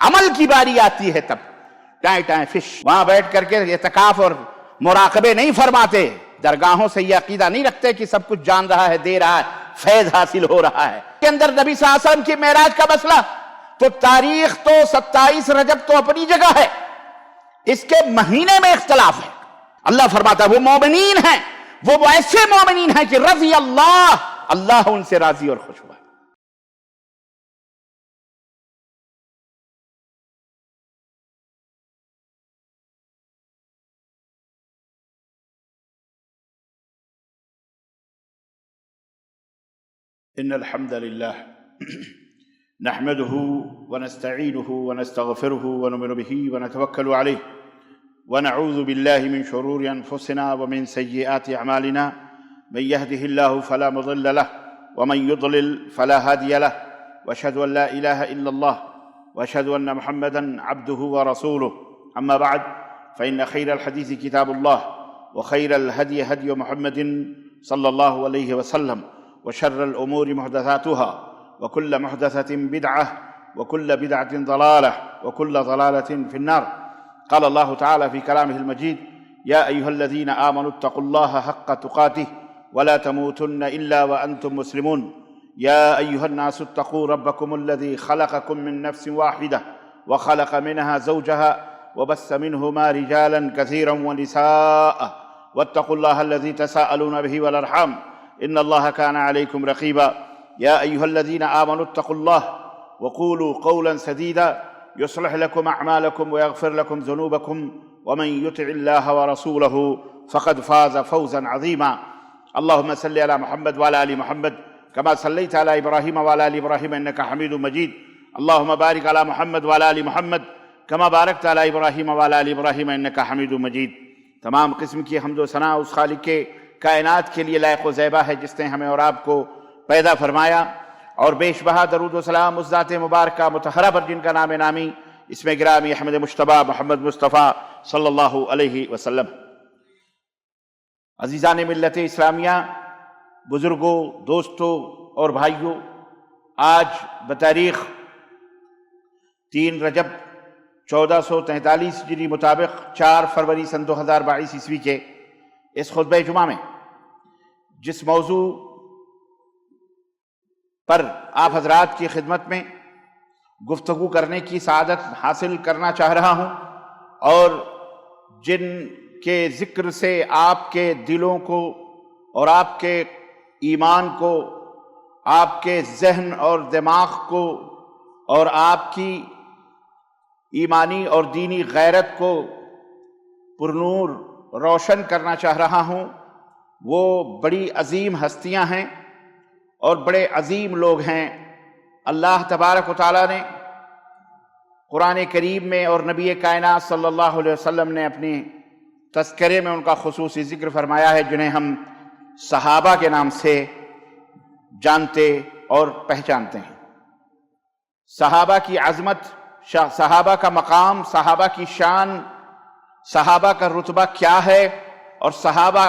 عمل کی باری آتی ہے تب ٹائیں ٹائیں فش وہاں بیٹھ کر کے اعتکاف اور مراقبے نہیں فرماتے، درگاہوں سے یہ عقیدہ نہیں رکھتے کہ سب کچھ جان رہا ہے، دے رہا ہے، فیض حاصل ہو رہا ہے کے اندر نبی صلی اللہ علیہ وسلم کی معراج کا مسئلہ تو تاریخ تو 27 رجب تو اپنی جگہ ہے، اس کے مہینے میں اختلاف ہے۔ اللہ فرماتا ہے وہ مومنین ہیں، وہ ایسے مومنین ہیں کہ رضی اللہ ان سے راضی اور خوش ہوا۔ ان الحمد للہ نحمده ونستعینه ونستغفره ونؤمن به ونتوکل علیہ ونعوذ باللہ من شرور انفسنا ومن سیئات اعمالنا من يهده الله فلا مضل له ومن يضلل فلا هادي له واشهد ان لا اله الا الله واشهد ان محمدا عبده ورسوله اما بعد فان خير الحديث كتاب الله وخير الهدي هدي محمد صلى الله عليه وسلم وشر الأمور محدثاتها وكل محدثة بدعة وكل بدعة ضلالة وكل ضلالة في النار قال الله تعالى في كلامه المجيد يا أيها الذين آمنوا اتقوا الله حق تقاته ولا تموتن إلا وأنتم مسلمون يا أيها الناس اتقوا ربكم الذي خلقكم من نفس واحدة وخلق منها زوجها وبث منهما رجالا كثيرا ونساء واتقوا الله الذي تساءلون به والأرحام إن الله كان عليكم رقيبا يا أيها الذين آمنوا اتقوا الله وقولوا قولا سديدا يصلح لكم أعمالكم ويغفر لكم ذنوبكم ومن يطع الله ورسوله فقد فاز فوزا عظيما اللهم صل على محمد وعلى آل محمد كما صليت على إبراهيم وعلى آل إبراهيم إنك حميد مجيد اللهم بارك على محمد وعلى آل محمد كما باركت على إبراهيم وعلى آل إبراهيم إنك حميد مجيد۔ تمام قسم کی حمد و ثنا اس خالق کے کائنات کے لیے لائق و زیبا ہے جس نے ہمیں اور آپ کو پیدا فرمایا، اور بیش بہا درود و سلام اس ذات مبارکہ مطہرہ پر جن کا نام نامی اسم گرامی احمد مجتبیٰ محمد مصطفیٰ صلی اللہ علیہ وسلم۔ عزیزان ملت اسلامیہ، بزرگوں، دوستوں اور بھائیوں، آج بتاریخ 3 رجب 1443 ہجری مطابق 4 فروری سن 2022 عیسوی کے اس خطبہ جمعہ میں جس موضوع پر آپ حضرات کی خدمت میں گفتگو کرنے کی سعادت حاصل کرنا چاہ رہا ہوں، اور جن کے ذکر سے آپ کے دلوں کو اور آپ کے ایمان کو، آپ کے ذہن اور دماغ کو اور آپ کی ایمانی اور دینی غیرت کو پرنور روشن کرنا چاہ رہا ہوں، وہ بڑی عظیم ہستیاں ہیں اور بڑے عظیم لوگ ہیں۔ اللہ تبارک و تعالیٰ نے قرآن کریم میں اور نبی کائنات صلی اللہ علیہ وسلم نے اپنے تذکرے میں ان کا خصوصی ذکر فرمایا ہے، جنہیں ہم صحابہ کے نام سے جانتے اور پہچانتے ہیں۔ صحابہ کی عظمت، صحابہ کا مقام، صحابہ کی شان، صحابہ کا رتبہ کیا ہے اور صحابہ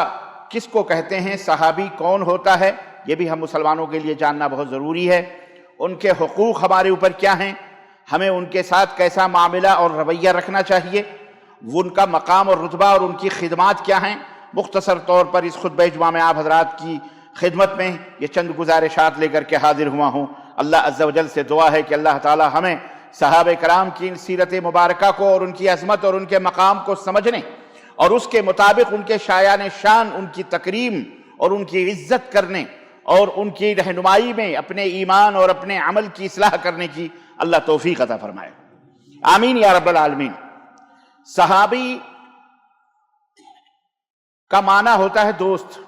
کس کو کہتے ہیں، صحابی کون ہوتا ہے، یہ بھی ہم مسلمانوں کے لیے جاننا بہت ضروری ہے۔ ان کے حقوق ہمارے اوپر کیا ہیں، ہمیں ان کے ساتھ کیسا معاملہ اور رویہ رکھنا چاہیے، ان کا مقام اور رتبہ اور ان کی خدمات کیا ہیں، مختصر طور پر اس خطبہ جمعہ میں آپ حضرات کی خدمت میں یہ چند گزارشات لے کر کے حاضر ہوا ہوں۔ اللہ عز و جل سے دعا ہے کہ اللہ تعالی ہمیں صحابہ کرام کی سیرت مبارکہ کو اور ان کی عظمت اور ان کے مقام کو سمجھنے اور اس کے مطابق ان کے شایان شان، ان کی تکریم اور ان کی عزت کرنے اور ان کی رہنمائی میں اپنے ایمان اور اپنے عمل کی اصلاح کرنے کی اللہ توفیق عطا فرمائے، آمین یا رب العالمین۔ صحابی کا معنی ہوتا ہے دوست،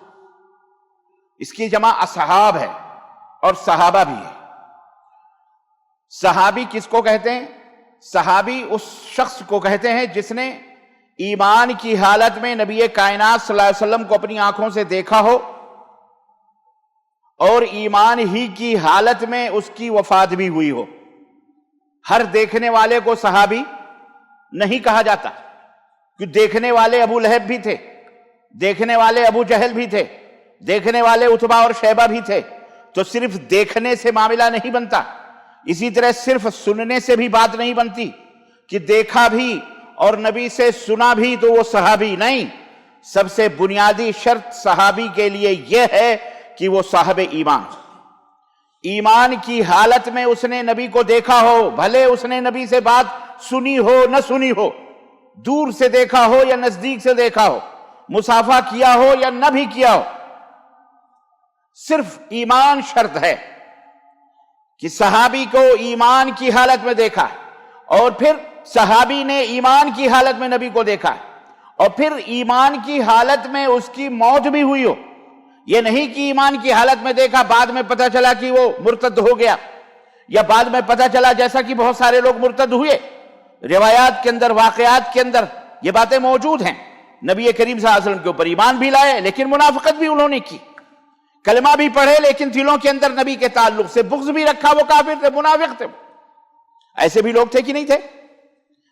اس کی جمع اصحاب ہے اور صحابہ بھی ہے۔ صحابی کس کو کہتے ہیں؟ صحابی اس شخص کو کہتے ہیں جس نے ایمان کی حالت میں نبی کائنات صلی اللہ علیہ وسلم کو اپنی آنکھوں سے دیکھا ہو اور ایمان ہی کی حالت میں اس کی وفات بھی ہوئی ہو۔ ہر دیکھنے والے کو صحابی نہیں کہا جاتا، کہ دیکھنے والے ابو لہب بھی تھے، دیکھنے والے ابو جہل بھی تھے، دیکھنے والے عتبہ اور شیبہ بھی تھے، تو صرف دیکھنے سے معاملہ نہیں بنتا۔ اسی طرح صرف سننے سے بھی بات نہیں بنتی کہ دیکھا بھی اور نبی سے سنا بھی تو وہ صحابی نہیں. سب سے بنیادی شرط صحابی کے لیے یہ ہے کہ وہ صاحب ایمان، ایمان کی حالت میں اس نے نبی کو دیکھا ہو، بھلے اس نے نبی سے بات سنی ہو نہ سنی ہو، دور سے دیکھا ہو یا نزدیک سے دیکھا ہو، مصافحہ کیا ہو یا نہ بھی کیا ہو، صرف ایمان شرط ہے کہ صحابی کو ایمان کی حالت میں دیکھا اور پھر صحابی نے ایمان کی حالت میں نبی کو دیکھا اور پھر ایمان کی حالت میں اس کی موت بھی ہوئی ہو. یہ نہیں کہ ایمان کی حالت میں دیکھا بعد میں پتہ چلا کہ وہ مرتد ہو گیا، یا بعد میں پتہ چلا جیسا کہ بہت سارے لوگ مرتد ہوئے. روایات کے اندر، واقعات کے اندر یہ باتیں موجود ہیں. نبی کریم صلی اللہ علیہ وسلم کے اوپر ایمان بھی لائے لیکن منافقت بھی انہوں نے کی، کلمہ بھی پڑھے لیکن دلوں کے اندر نبی کے تعلق سے بغض بھی رکھا، وہ کافر تھے، منافق تھے. ایسے بھی لوگ تھے کہ نہیں تھے؟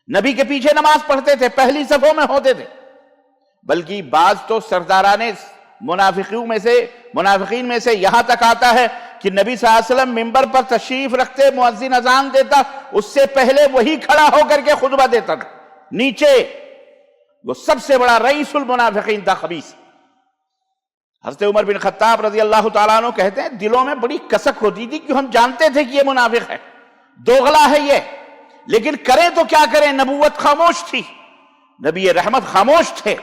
نبی کے پیچھے نماز پڑھتے تھے، پہلی صفوں میں ہوتے تھے، بلکہ بعض تو سرداران منافقین میں سے یہاں تک آتا ہے کہ نبی صلی اللہ علیہ وسلم منبر پر تشریف رکھتے، مؤذن اذان دیتا، اس سے پہلے وہی کھڑا ہو کر کے خطبہ دیتا تھا نیچے. وہ سب سے بڑا رئیس المنافقین تھا، خبیث. حضرت عمر بن خطاب رضی اللہ تعالیٰ عنہ کہتے ہیں دلوں میں بڑی کسک ہوتی تھی کہ ہم جانتے تھے کہ یہ منافق ہے، دوغلا ہے یہ، لیکن کریں تو کیا کریں، نبوت خاموش تھی، نبی رحمت خاموش تھے.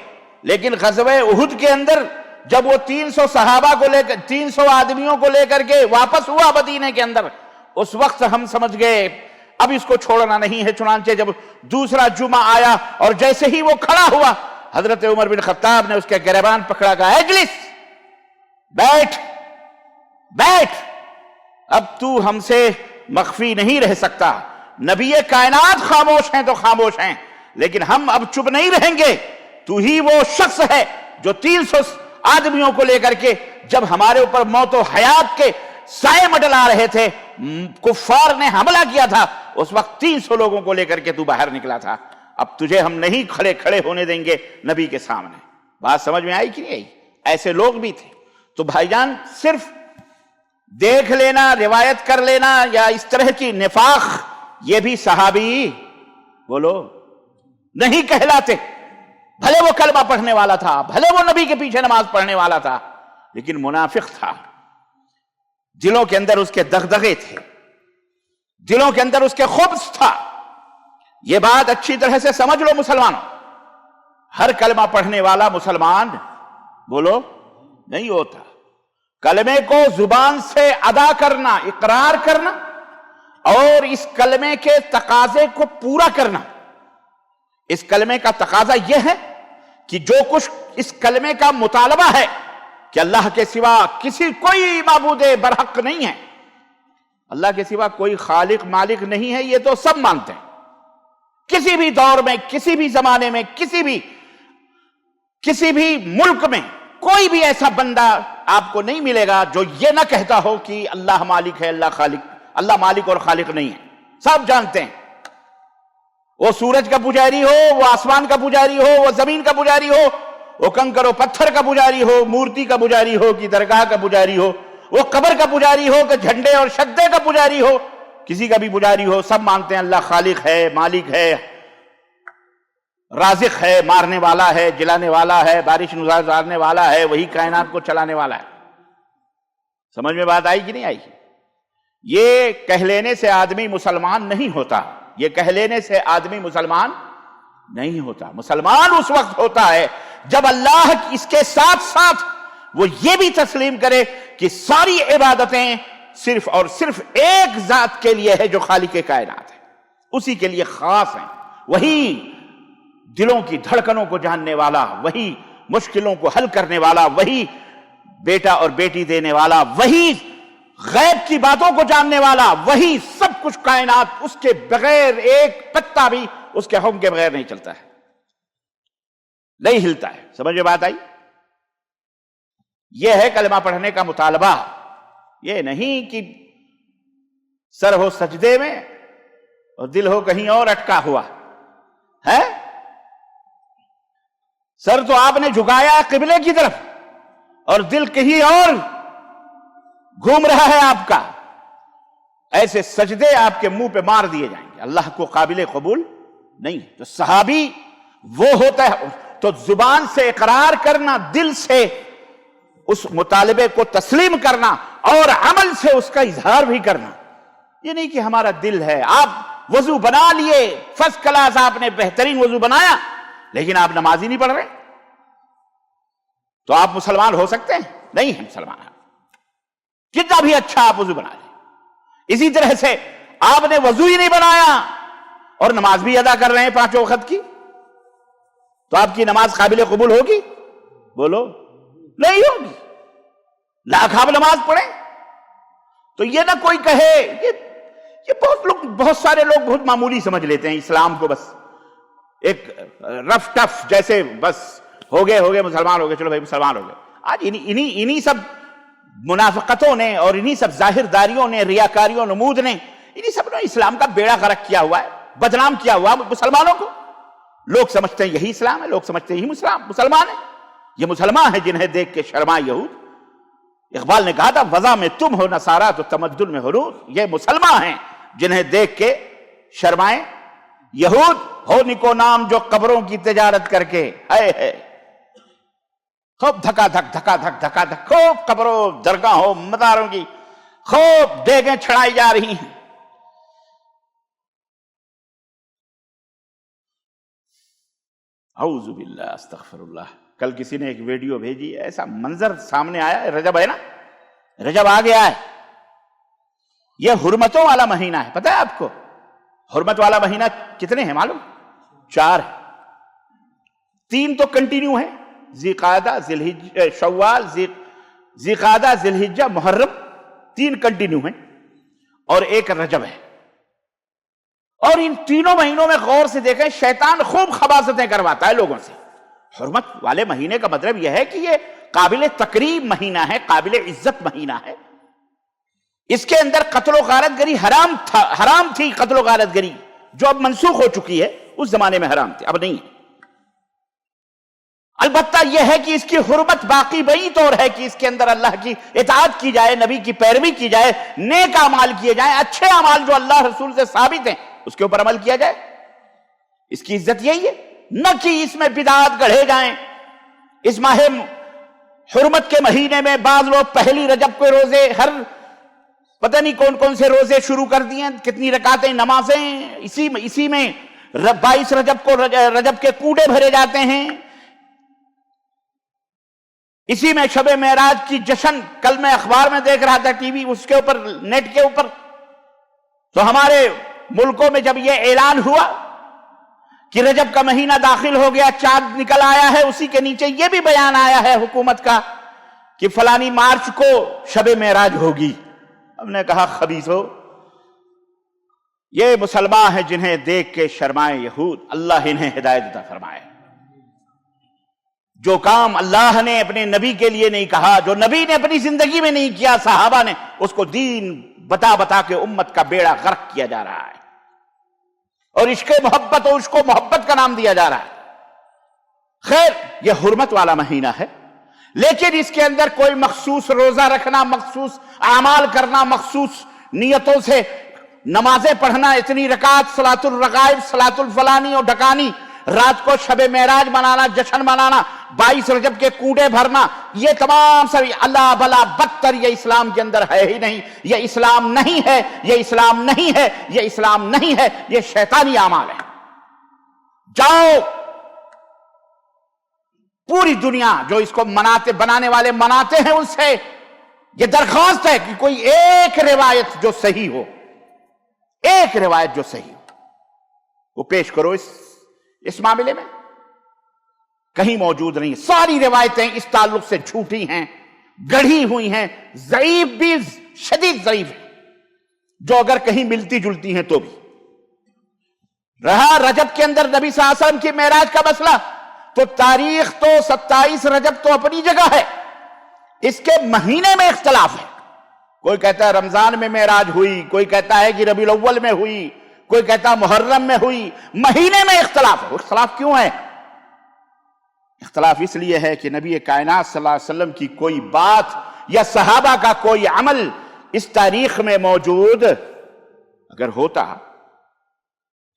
لیکن غزوہ احد کے اندر جب وہ 300 صحابہ کو لے کر 300 آدمیوں کو لے کر کے واپس ہوا مدینے کے اندر، اس وقت ہم سمجھ گئے اب اس کو چھوڑنا نہیں ہے. چنانچہ جب دوسرا جمعہ آیا اور جیسے ہی وہ کھڑا ہوا، حضرت عمر بن خطاب نے اس کے گریبان پکڑا، کہا اجلس، بیٹھ بیٹھ، اب تو ہم سے مخفی نہیں رہ سکتا. نبی کائنات خاموش ہیں تو خاموش ہیں، لیکن ہم اب چپ نہیں رہیں گے. تو ہی وہ شخص ہے جو 300 آدمیوں کو لے کر کے جب ہمارے اوپر موت و حیات کے سائے مڈلا رہے تھے، کفار نے حملہ کیا تھا، اس وقت 300 لوگوں کو لے کر کے تو باہر نکلا تھا. اب تجھے ہم نہیں کھڑے ہونے دیں گے نبی کے سامنے. بات سمجھ میں آئی کہ نہیں آئی؟ ایسے لوگ بھی تھے. تو بھائی جان، صرف دیکھ لینا، روایت کر لینا یا اس طرح کی نفاق، یہ بھی صحابی بولو نہیں کہلاتے. بھلے وہ کلمہ پڑھنے والا تھا، بھلے وہ نبی کے پیچھے نماز پڑھنے والا تھا، لیکن منافق تھا. دلوں کے اندر اس کے دغدغے تھے، دلوں کے اندر اس کے خبث تھا. یہ بات اچھی طرح سے سمجھ لو مسلمانوں. ہر کلمہ پڑھنے والا مسلمان بولو نہیں ہوتا. کلمے کو زبان سے ادا کرنا، اقرار کرنا اور اس کلمے کے تقاضے کو پورا کرنا. اس کلمے کا تقاضا یہ ہے کہ جو کچھ اس کلمے کا مطالبہ ہے کہ اللہ کے سوا کوئی معبود برحق نہیں ہے، اللہ کے سوا کوئی خالق مالک نہیں ہے، یہ تو سب مانتے ہیں. کسی بھی دور میں، کسی بھی زمانے میں، کسی بھی ملک میں کوئی بھی ایسا بندہ آپ کو نہیں ملے گا جو یہ نہ کہتا ہو کہ اللہ مالک ہے، اللہ مالک اور خالق نہیں ہے. سب جانتے ہیں. وہ سورج کا پجاری ہو، وہ آسمان کا پجاری ہو، وہ زمین کا پجاری ہو، وہ کنکر و پتھر کا پجاری ہو، مورتی کا پجاری ہو کہ درگاہ کا پجاری ہو، وہ قبر کا پجاری ہو کہ جھنڈے اور شدے کا پجاری ہو، کسی کا بھی پجاری ہو، سب مانتے ہیں اللہ خالق ہے، مالک ہے، رازق ہے، مارنے والا ہے، جلانے والا ہے، بارش نازلنے والا ہے، وہی کائنات کو چلانے والا ہے. سمجھ میں بات آئی کہ نہیں آئی؟ یہ کہہ لینے سے آدمی مسلمان نہیں ہوتا. یہ کہہ لینے سے آدمی مسلمان نہیں ہوتا. مسلمان اس وقت ہوتا ہے جب اللہ اس کے ساتھ ساتھ وہ یہ بھی تسلیم کرے کہ ساری عبادتیں صرف اور صرف ایک ذات کے لیے ہے جو خالق کائنات ہے، اسی کے لیے خاص ہیں. وہی دلوں کی دھڑکنوں کو جاننے والا، وہی مشکلوں کو حل کرنے والا، وہی بیٹا اور بیٹی دینے والا، وہی غیب کی باتوں کو جاننے والا، وہی سب کچھ کائنات، اس کے بغیر ایک پتا بھی اس کے حکم کے بغیر نہیں چلتا ہے، نہیں ہلتا ہے. سمجھ میں بات آئی؟ یہ ہے کلمہ پڑھنے کا مطالبہ. یہ نہیں کہ سر ہو سجدے میں اور دل ہو کہیں اور اٹکا ہوا ہے. سر تو آپ نے جھکایا قبلے کی طرف اور دل کہیں اور گھوم رہا ہے آپ کا. ایسے سجدے آپ کے منہ پہ مار دیے جائیں گے، اللہ کو قابل قبول نہیں۔ تو صحابی وہ ہوتا ہے، تو زبان سے اقرار کرنا، دل سے اس مطالبے کو تسلیم کرنا اور عمل سے اس کا اظہار بھی کرنا۔ یہ نہیں کہ ہمارا دل ہے، آپ وضو بنا لیے، فرسٹ کلاس آپ نے بہترین وضو بنایا، لیکن آپ نماز ہی نہیں پڑھ رہے، تو آپ مسلمان ہو سکتے ہیں؟ نہیں ہے مسلمان، کتنا بھی اچھا آپ وضو بنا لیں۔ اسی طرح سے آپ نے وضو ہی نہیں بنایا اور نماز بھی ادا کر رہے ہیں 5 وقت کی، تو آپ کی نماز قابل قبول ہوگی؟ بولو، نہیں ہوگی۔ لاکھ آپ نماز پڑھیں تو یہ نہ کوئی کہے، یہ بہت سارے لوگ بہت معمولی سمجھ لیتے ہیں اسلام کو، بس ایک رف ٹف جیسے، بس ہو گئے مسلمان ہو گئے، چلو بھائی مسلمان ہو گئے۔ آج انہی سب منافقتوں نے اور انہی سب ظاہر داریوں نے، ریاکاریوں، نمود نے، انہی سب نے اسلام کا بیڑا غرق کیا ہوا ہے، بدنام کیا ہوا مسلمانوں کو۔ لوگ سمجھتے ہیں یہی اسلام ہے، لوگ سمجھتے ہیں یہی مسلمان ہے۔ یہ مسلمان ہے جنہیں دیکھ کے شرمائے یہود۔ اقبال نے کہا تھا وضع میں تم ہو نصارہ تو تمدن میں حنود، یہ مسلمان ہیں جنہیں دیکھ کے شرمائے یہود۔ ہو نکو نام جو قبروں کی تجارت کر کے، ہے خوب دھکا دھک خوب قبروں، درگاہوں، مزاروں کی خوب دیگیں چھڑائی جا رہی ہیں۔ اعوذ باللہ، استغفر اللہ۔ کل کسی نے ایک ویڈیو بھیجی، ایسا منظر سامنے آیا ہے، رجب ہے نا، رجب آ گیا ہے، یہ حرمتوں والا مہینہ ہے۔ پتہ ہے آپ کو حرمت والا مہینہ کتنے ہیں معلوم؟ 4 ہے، 3 تو کنٹینیو ہیں، ذی قعدہ، شوال، ذی قعدہ، ذی الحجہ، محرم، 3 کنٹینیو ہیں، اور 1 رجب ہے۔ اور ان تینوں مہینوں میں غور سے دیکھیں، شیطان خوب خباثتیں کرواتا ہے لوگوں سے۔ حرمت والے مہینے کا مطلب یہ ہے کہ یہ قابل تقریب مہینہ ہے، قابل عزت مہینہ ہے۔ اس کے اندر قتل و غارت گری حرام تھی، قتل و غارت گری جو اب منسوخ ہو چکی ہے، اس زمانے میں حرام تھی، اب نہیں ہے۔ البتہ یہ ہے کہ اس کی حرمت باقی بئی طور ہے کہ اس کے اندر اللہ کی اطاعت کی جائے، نبی کی پیروی کی جائے، نیک اعمال کیے جائیں، اچھے اعمال جو اللہ رسول سے ثابت ہیں اس کے اوپر عمل کیا جائے۔ اس کی عزت یہی ہے، نہ کہ اس میں بدعات گڑھے جائیں۔ اس ماہ حرمت کے مہینے میں بعض لوگ پہلی رجب کے روزے، ہر پتہ نہیں کون کون سے روزے شروع کر دیے، کتنی رکعتیں، نمازیں، اسی میں 22 رجب کو رجب کے کوڑے بھرے جاتے ہیں، اسی میں شب معراج کی جشن۔ کل میں اخبار میں دیکھ رہا تھا، ٹی وی اس کے اوپر، نیٹ کے اوپر، تو ہمارے ملکوں میں جب یہ اعلان ہوا کہ رجب کا مہینہ داخل ہو گیا، چاند نکل آیا ہے، اسی کے نیچے یہ بھی بیان آیا ہے حکومت کا کہ فلانی مارچ کو شب معراج ہوگی۔ ہم نے کہا خبیثو، یہ مسلمان ہیں جنہیں دیکھ کے شرمائے یہود، اللہ انہیں ہدایت عطا فرمائے۔ جو کام اللہ نے اپنے نبی کے لیے نہیں کہا، جو نبی نے اپنی زندگی میں نہیں کیا، صحابہ نے، اس کو دین بتا کے امت کا بیڑا غرق کیا جا رہا ہے، اور عشق محبت اور عشق و محبت کا نام دیا جا رہا ہے۔ خیر، یہ حرمت والا مہینہ ہے، لیکن اس کے اندر کوئی مخصوص روزہ رکھنا، مخصوص اعمال کرنا، مخصوص نیتوں سے نمازیں پڑھنا، اتنی رکعت، صلاۃ الرغائب، صلاۃ الفلانی اور ڈکانی، رات کو شب معراج منانا، جشن منانا، 22 رجب کے کوڑے بھرنا، یہ تمام سب اللہ بلا بدتر یہ اسلام کے اندر ہے ہی نہیں۔ یہ اسلام نہیں ہے، یہ اسلام نہیں ہے، یہ اسلام نہیں ہے، یہ شیطانی اعمال ہے۔ جاؤ، پوری دنیا جو اس کو بنانے والے مناتے ہیں، ان سے یہ درخواست ہے کہ کوئی ایک روایت جو صحیح ہو، ایک روایت جو صحیح ہو، وہ پیش کرو۔ اس معاملے میں کہیں موجود نہیں، ساری روایتیں اس تعلق سے جھوٹی ہیں، گڑھی ہوئی ہیں، ضعیف بھی، شدید ضعیف ہیں، جو اگر کہیں ملتی جلتی ہیں تو بھی۔ رہا رجب کے اندر نبی صلی اللہ علیہ وسلم کی معراج کا مسئلہ، تو تاریخ تو 27 رجب تو اپنی جگہ ہے، اس کے مہینے میں اختلاف ہے۔ کوئی کہتا ہے رمضان میں معراج ہوئی، کوئی کہتا ہے کہ ربیع الاول میں ہوئی، کوئی کہتا ہے محرم میں ہوئی، مہینے میں اختلاف ہے۔ اختلاف کیوں ہے؟ اختلاف اس لیے ہے کہ نبی کائنات صلی اللہ علیہ وسلم کی کوئی بات یا صحابہ کا کوئی عمل اس تاریخ میں موجود اگر ہوتا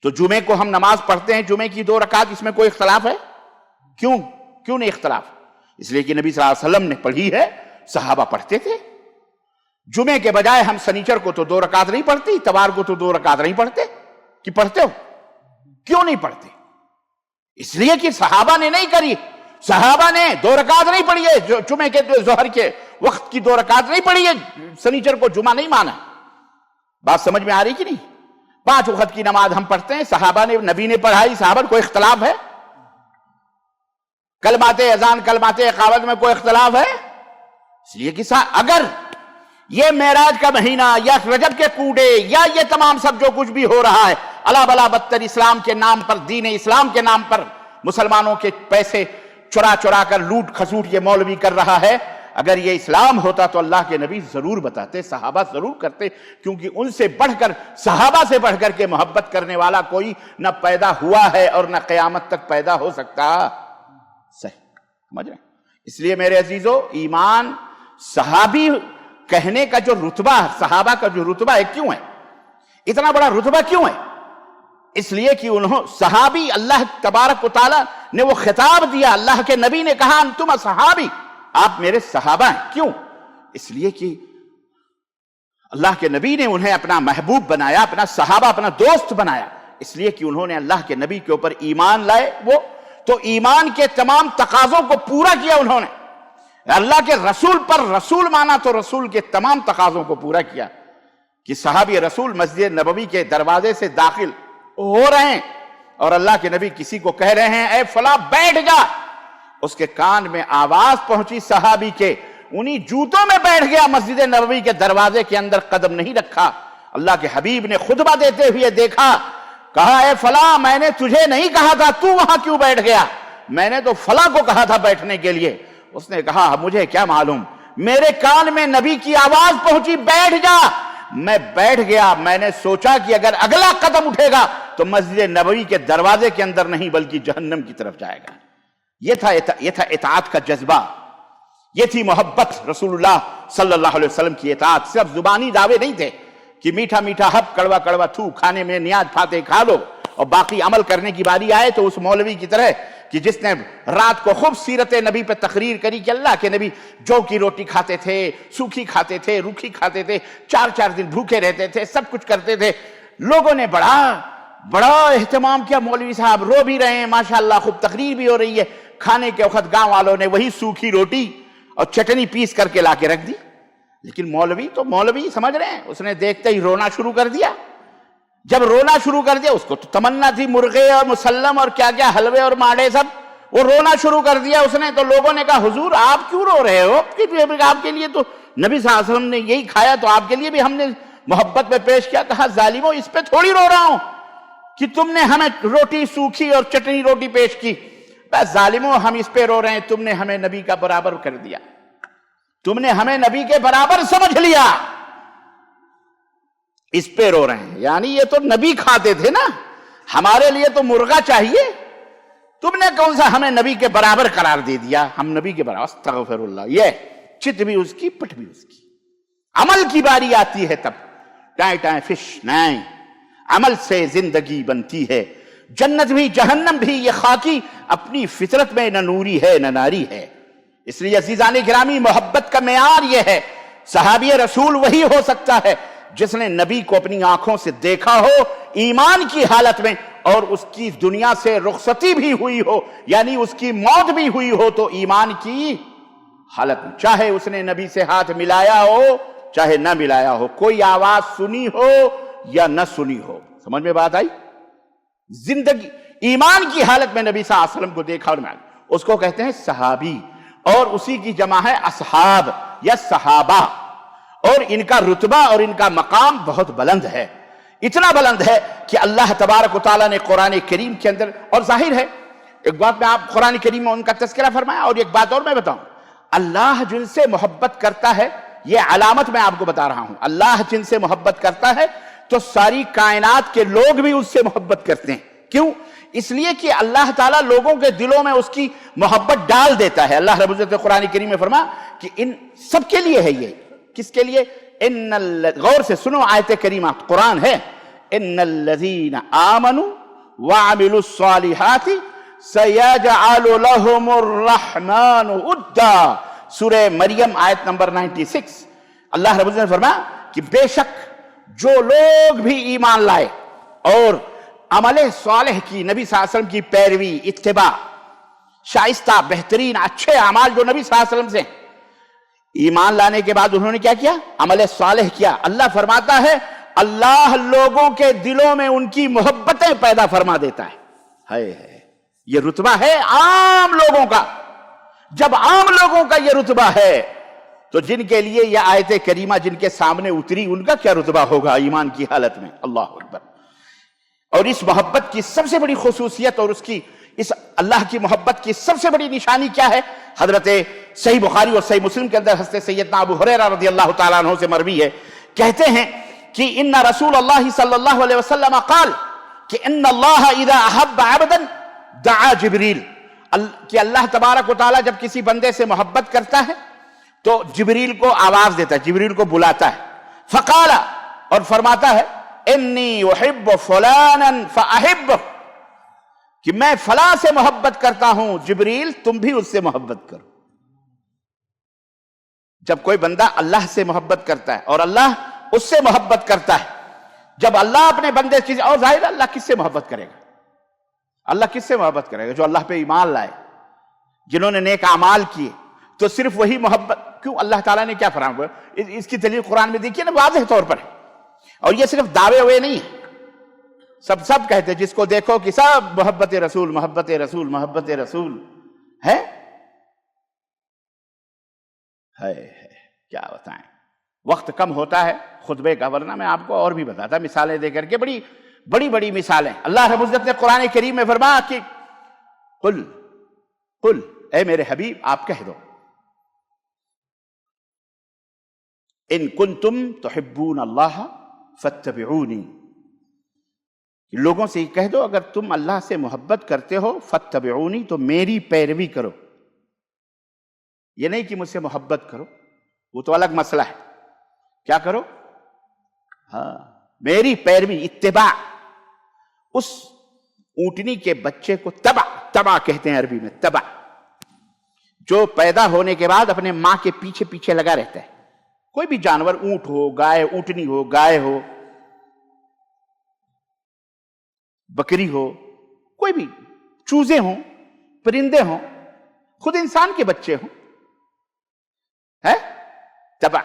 تو جمعے کو ہم نماز پڑھتے ہیں جمعے کی 2 رکعت، اس میں کوئی اختلاف ہے؟ کیوں نہیں اختلاف؟ اس لیے کہ نبی صلی اللہ علیہ وسلم نے پڑھی ہے، صحابہ پڑھتے تھے۔ جمعے کے بجائے ہم سنیچر کو تو 2 رکعت نہیں پڑھتے، اتوار کو تو 2 رکعت نہیں پڑھتے، کہ پڑھتے ہو؟ کیوں نہیں پڑھتے؟ اس لیے کہ صحابہ نے نہیں کری، صحابہ نے 2 رکعت نہیں پڑھی ہے، جمعے کے ظہر کے وقت کی 2 رکعت نہیں پڑھی ہے، سنیچر کو جمعہ نہیں مانا۔ بات سمجھ میں آ رہی کہ نہیں؟ 5 وقت کی نماز ہم پڑھتے ہیں، صحابہ نے، نبی نے پڑھائی، صحابہ کوئی اختلاف ہے؟ کلمات اذان کلمات اقامت میں کوئی اختلاف ہے؟ اس لیے کہ اگر یہ معراج کا مہینہ یا رجب کے کوڑے یا یہ تمام سب جو کچھ بھی ہو رہا ہے الا بلا بدتر اسلام کے نام پر، دین اسلام کے نام پر مسلمانوں کے پیسے چرا کر لوٹ کھسوٹ یہ مولوی کر رہا ہے، اگر یہ اسلام ہوتا تو اللہ کے نبی ضرور بتاتے، صحابہ ضرور کرتے، کیونکہ ان سے بڑھ کر، صحابہ سے بڑھ کر کے محبت کرنے والا کوئی نہ پیدا ہوا ہے اور نہ قیامت تک پیدا ہو سکتا۔ صحیح سمجھ رہے ہیں؟ اس لیے میرے عزیزو، ایمان صحابی کہنے کا جو رتبہ، صحابہ کا جو رتبہ ہے، کیوں ہے اتنا بڑا رتبہ؟ کیوں ہے؟ اس لیے کہ صحابی، اللہ تبارک و تعالی نے وہ خطاب دیا، اللہ کے نبی نے کہا انتم صحابی، آپ میرے صحابہ ہیں۔ کیوں؟ اس لیے کہ اللہ کے نبی نے انہیں اپنا محبوب بنایا، اپنا صحابہ، اپنا دوست بنایا، اس لیے کہ انہوں نے اللہ کے نبی کے اوپر ایمان لائے، وہ تو ایمان کے تمام تقاضوں کو پورا کیا انہوں نے، اللہ کے رسول پر رسول مانا تو رسول کے تمام تقاضوں کو پورا کیا، کہ صحابی رسول مسجد نبوی کے دروازے سے داخل ہو رہے ہیں اور اللہ کے نبی کسی کو کہہ رہے ہیں اے فلاں بیٹھ جا، اس کے کان میں آواز پہنچی صحابی کے، انہی جوتوں میں بیٹھ گیا، مسجد نبوی کے دروازے کے اندر قدم نہیں رکھا۔ اللہ کے حبیب نے خطبہ دیتے ہوئے دیکھا، کہا اے فلاں میں نے تجھے نہیں کہا تھا، تو وہاں کیوں بیٹھ گیا؟ میں نے تو فلاں کو کہا تھا بیٹھنے کے لیے۔ اس نے کہا مجھے کیا معلوم، میرے کان میں نبی کی آواز پہنچی بیٹھ جا، میں بیٹھ گیا، میں نے سوچا کہ اگر اگلا قدم اٹھے گا تو مسجد نبوی کے دروازے کے اندر نہیں بلکہ جہنم کی طرف جائے گا۔ یہ تھا اطاعت کا جذبہ، یہ تھی محبت، رسول اللہ صلی اللہ علیہ وسلم کی اطاعت۔ صرف زبانی دعوے نہیں تھے کہ میٹھا میٹھا ہب کڑوا کڑوا تھو، کھانے میں نیاز پھاتے کھا لو، اور باقی عمل کرنے کی باری آئے تو اس مولوی کی طرح کہ جس نے رات کو خوب سیرت نبی پہ تقریر کری کہ اللہ کے نبی جو کی روٹی کھاتے تھے، سوکھی کھاتے تھے، روکھی کھاتے تھے، 4 دن بھوکے رہتے تھے، سب کچھ کرتے تھے۔ لوگوں نے بڑا اہتمام کیا، مولوی صاحب رو بھی رہے ہیں، ماشاءاللہ خوب تقریر بھی ہو رہی ہے۔ کھانے کے وقت گاؤں والوں نے وہی سوکھی روٹی اور چٹنی پیس کر کے لا کے رکھ دی، لیکن مولوی سمجھ رہے ہیں، اس نے دیکھتے ہی رونا شروع کر دیا۔ جب رونا شروع کر دیا، اس کو تو تمنا تھی مرغے اور مسلم اور کیا کیا حلوے اور ماڑے سب، وہ رونا شروع کر دیا اس نے۔ تو لوگوں نے کہا حضور آپ کیوں رو رہے ہو؟ آپ کے لیے تو نبی صلی اللہ علیہ وسلم نے یہی کھایا، تو آپ کے لیے بھی ہم نے محبت میں پیش کیا۔ کہا ظالموں، اس پہ تھوڑی رو رہا ہوں کہ تم نے ہمیں روٹی سوکھی اور چٹنی روٹی پیش کی، بس ظالموں ہم اس پہ رو رہے ہیں، تم نے ہمیں نبی کا برابر کر دیا، تم نے ہمیں نبی کے برابر سمجھ لیا، اس پہ رو رہے ہیں۔ یعنی یہ تو نبی کھاتے تھے نا، ہمارے لیے تو مرغا چاہیے، تم نے کون سا ہمیں نبی کے برابر قرار دے دیا، ہم نبی کے برابر۔ استغفر اللہ، یہ چت بھی اس کی پٹ بھی اس کی۔ عمل کی باری آتی ہے تب ٹائیں فش نہیں، عمل سے زندگی بنتی ہے، جنت بھی جہنم بھی یہ خاکی اپنی فطرت میں نہ نوری ہے نہ ناری ہے۔ اس لیے عزیزان گرامی، محبت کا معیار یہ ہے، صحابی رسول وہی ہو سکتا ہے جس نے نبی کو اپنی آنکھوں سے دیکھا ہو ایمان کی حالت میں، اور اس کی دنیا سے رخصتی بھی ہوئی ہو، یعنی اس کی موت بھی ہوئی ہو تو ایمان کی حالت میں، چاہے اس نے نبی سے ہاتھ ملایا ہو چاہے نہ ملایا ہو، کوئی آواز سنی ہو یا نہ سنی ہو۔ سمجھ میں بات آئی؟ زندگی ایمان کی حالت میں نبی صلی اللہ علیہ وسلم کو دیکھا اور مانا، اس کو کہتے ہیں صحابی، اور اسی کی جمع ہے اصحاب یا صحابہ، اور ان کا رتبہ اور ان کا مقام بہت بلند ہے، اتنا بلند ہے کہ اللہ تبارک و تعالیٰ نے قرآن کریم کے اندر، اور ظاہر ہے ایک بات میں آپ قرآن کریم میں ان کا تذکرہ فرمایا، اور ایک بات اور میں بتاؤں، اللہ جن سے محبت کرتا ہے، یہ علامت میں آپ کو بتا رہا ہوں، اللہ جن سے محبت کرتا ہے تو ساری کائنات کے لوگ بھی اس سے محبت کرتے ہیں۔ کیوں؟ اس لیے کہ اللہ تعالیٰ لوگوں کے دلوں میں اس کی محبت ڈال دیتا ہے۔ اللہ رب العزت قرآن کریم میں فرما کہ ان سب کے لیے ہے، یہ کس کے لیے؟ غور سے سنو آیت کریمہ، قرآن ہے، ان الذین آمنوا وعملوا الصالحات سیجعل لهم الرحمن ودا، سورہ مریم آیت نمبر 96۔ اللہ رب العزت نے فرمایا کہ بے شک جو لوگ بھی ایمان لائے اور عمل صالح کی، نبی صلی اللہ علیہ وسلم کی پیروی، اتباع، شائستہ بہترین اچھے اعمال جو نبی صلی اللہ علیہ وسلم سے، ایمان لانے کے بعد انہوں نے کیا کیا؟ عمل صالح کیا۔ اللہ فرماتا ہے اللہ لوگوں کے دلوں میں ان کی محبتیں پیدا فرما دیتا ہے۔ یہ رتبہ ہے عام لوگوں کا۔ جب عام لوگوں کا یہ رتبہ ہے تو جن کے لیے یہ آیت کریمہ جن کے سامنے اتری ان کا کیا رتبہ ہوگا ایمان کی حالت میں؟ اللہ اکبر۔ اور اس محبت کی سب سے بڑی خصوصیت اور اس اللہ کی محبت کی سب سے بڑی نشانی کیا ہے؟ حضرت صحیح بخاری اور صحیح مسلم کے اندر حضرت سیدنا ابو ہریرہ رضی اللہ تعالیٰ عنہ سے مروی ہے، کہتے ہیں کہ ان رسول اللہ صلی اللہ علیہ وسلم قال کہ ان اللہ اذا احب عبدا دعا جبریل، کہ اللہ تبارک و تعالیٰ جب کسی بندے سے محبت کرتا ہے تو جبریل کو آواز دیتا ہے، جبریل کو بلاتا ہے، فقال، اور فرماتا ہے انی احب فلانا فاحب، کہ میں فلاں سے محبت کرتا ہوں، جبریل تم بھی اس سے محبت کرو۔ جب کوئی بندہ اللہ سے محبت کرتا ہے اور اللہ اس سے محبت کرتا ہے، جب اللہ اپنے بندے سے، اور ظاہر اللہ کس سے محبت کرے گا؟ اللہ کس سے محبت کرے گا؟ جو اللہ پہ ایمان لائے، جنہوں نے نیک اعمال کیے، تو صرف وہی محبت۔ کیوں اللہ تعالیٰ نے کیا فرمایا؟ اس کی دلیل قرآن میں دیکھیے نا، واضح طور پر ہے۔ اور یہ صرف دعوے ہوئے نہیں ہیں، سب کہتے ہیں، جس کو دیکھو کہ سب محبت رسول محبت رسول محبت رسول ہے۔ کیا بتائیں، وقت کم ہوتا ہے خطبے کا، ورنہ میں آپ کو اور بھی بتاتا مثالیں دے کر کے، بڑی بڑی مثالیں۔ اللہ رب العزت نے قرآن کریم میں فرمایا کہ قل، اے میرے حبیب آپ کہہ دو، ان کنتم تحبون اللہ فاتبعونی، لوگوں سے یہ کہہ دو اگر تم اللہ سے محبت کرتے ہو فاتبعونی، تو میری پیروی کرو۔ یہ نہیں کہ مجھ سے محبت کرو، وہ تو الگ مسئلہ ہے، کیا کرو؟ میری پیروی، اتباع۔ اس اونٹنی کے بچے کو تبع کہتے ہیں عربی میں، تبع، جو پیدا ہونے کے بعد اپنے ماں کے پیچھے پیچھے لگا رہتا ہے۔ کوئی بھی جانور، اونٹ ہو، گائے، اونٹنی ہو، گائے ہو، بکری ہو، کوئی بھی چوزے ہوں، پرندے ہوں، خود انسان کے بچے ہوں، تبع۔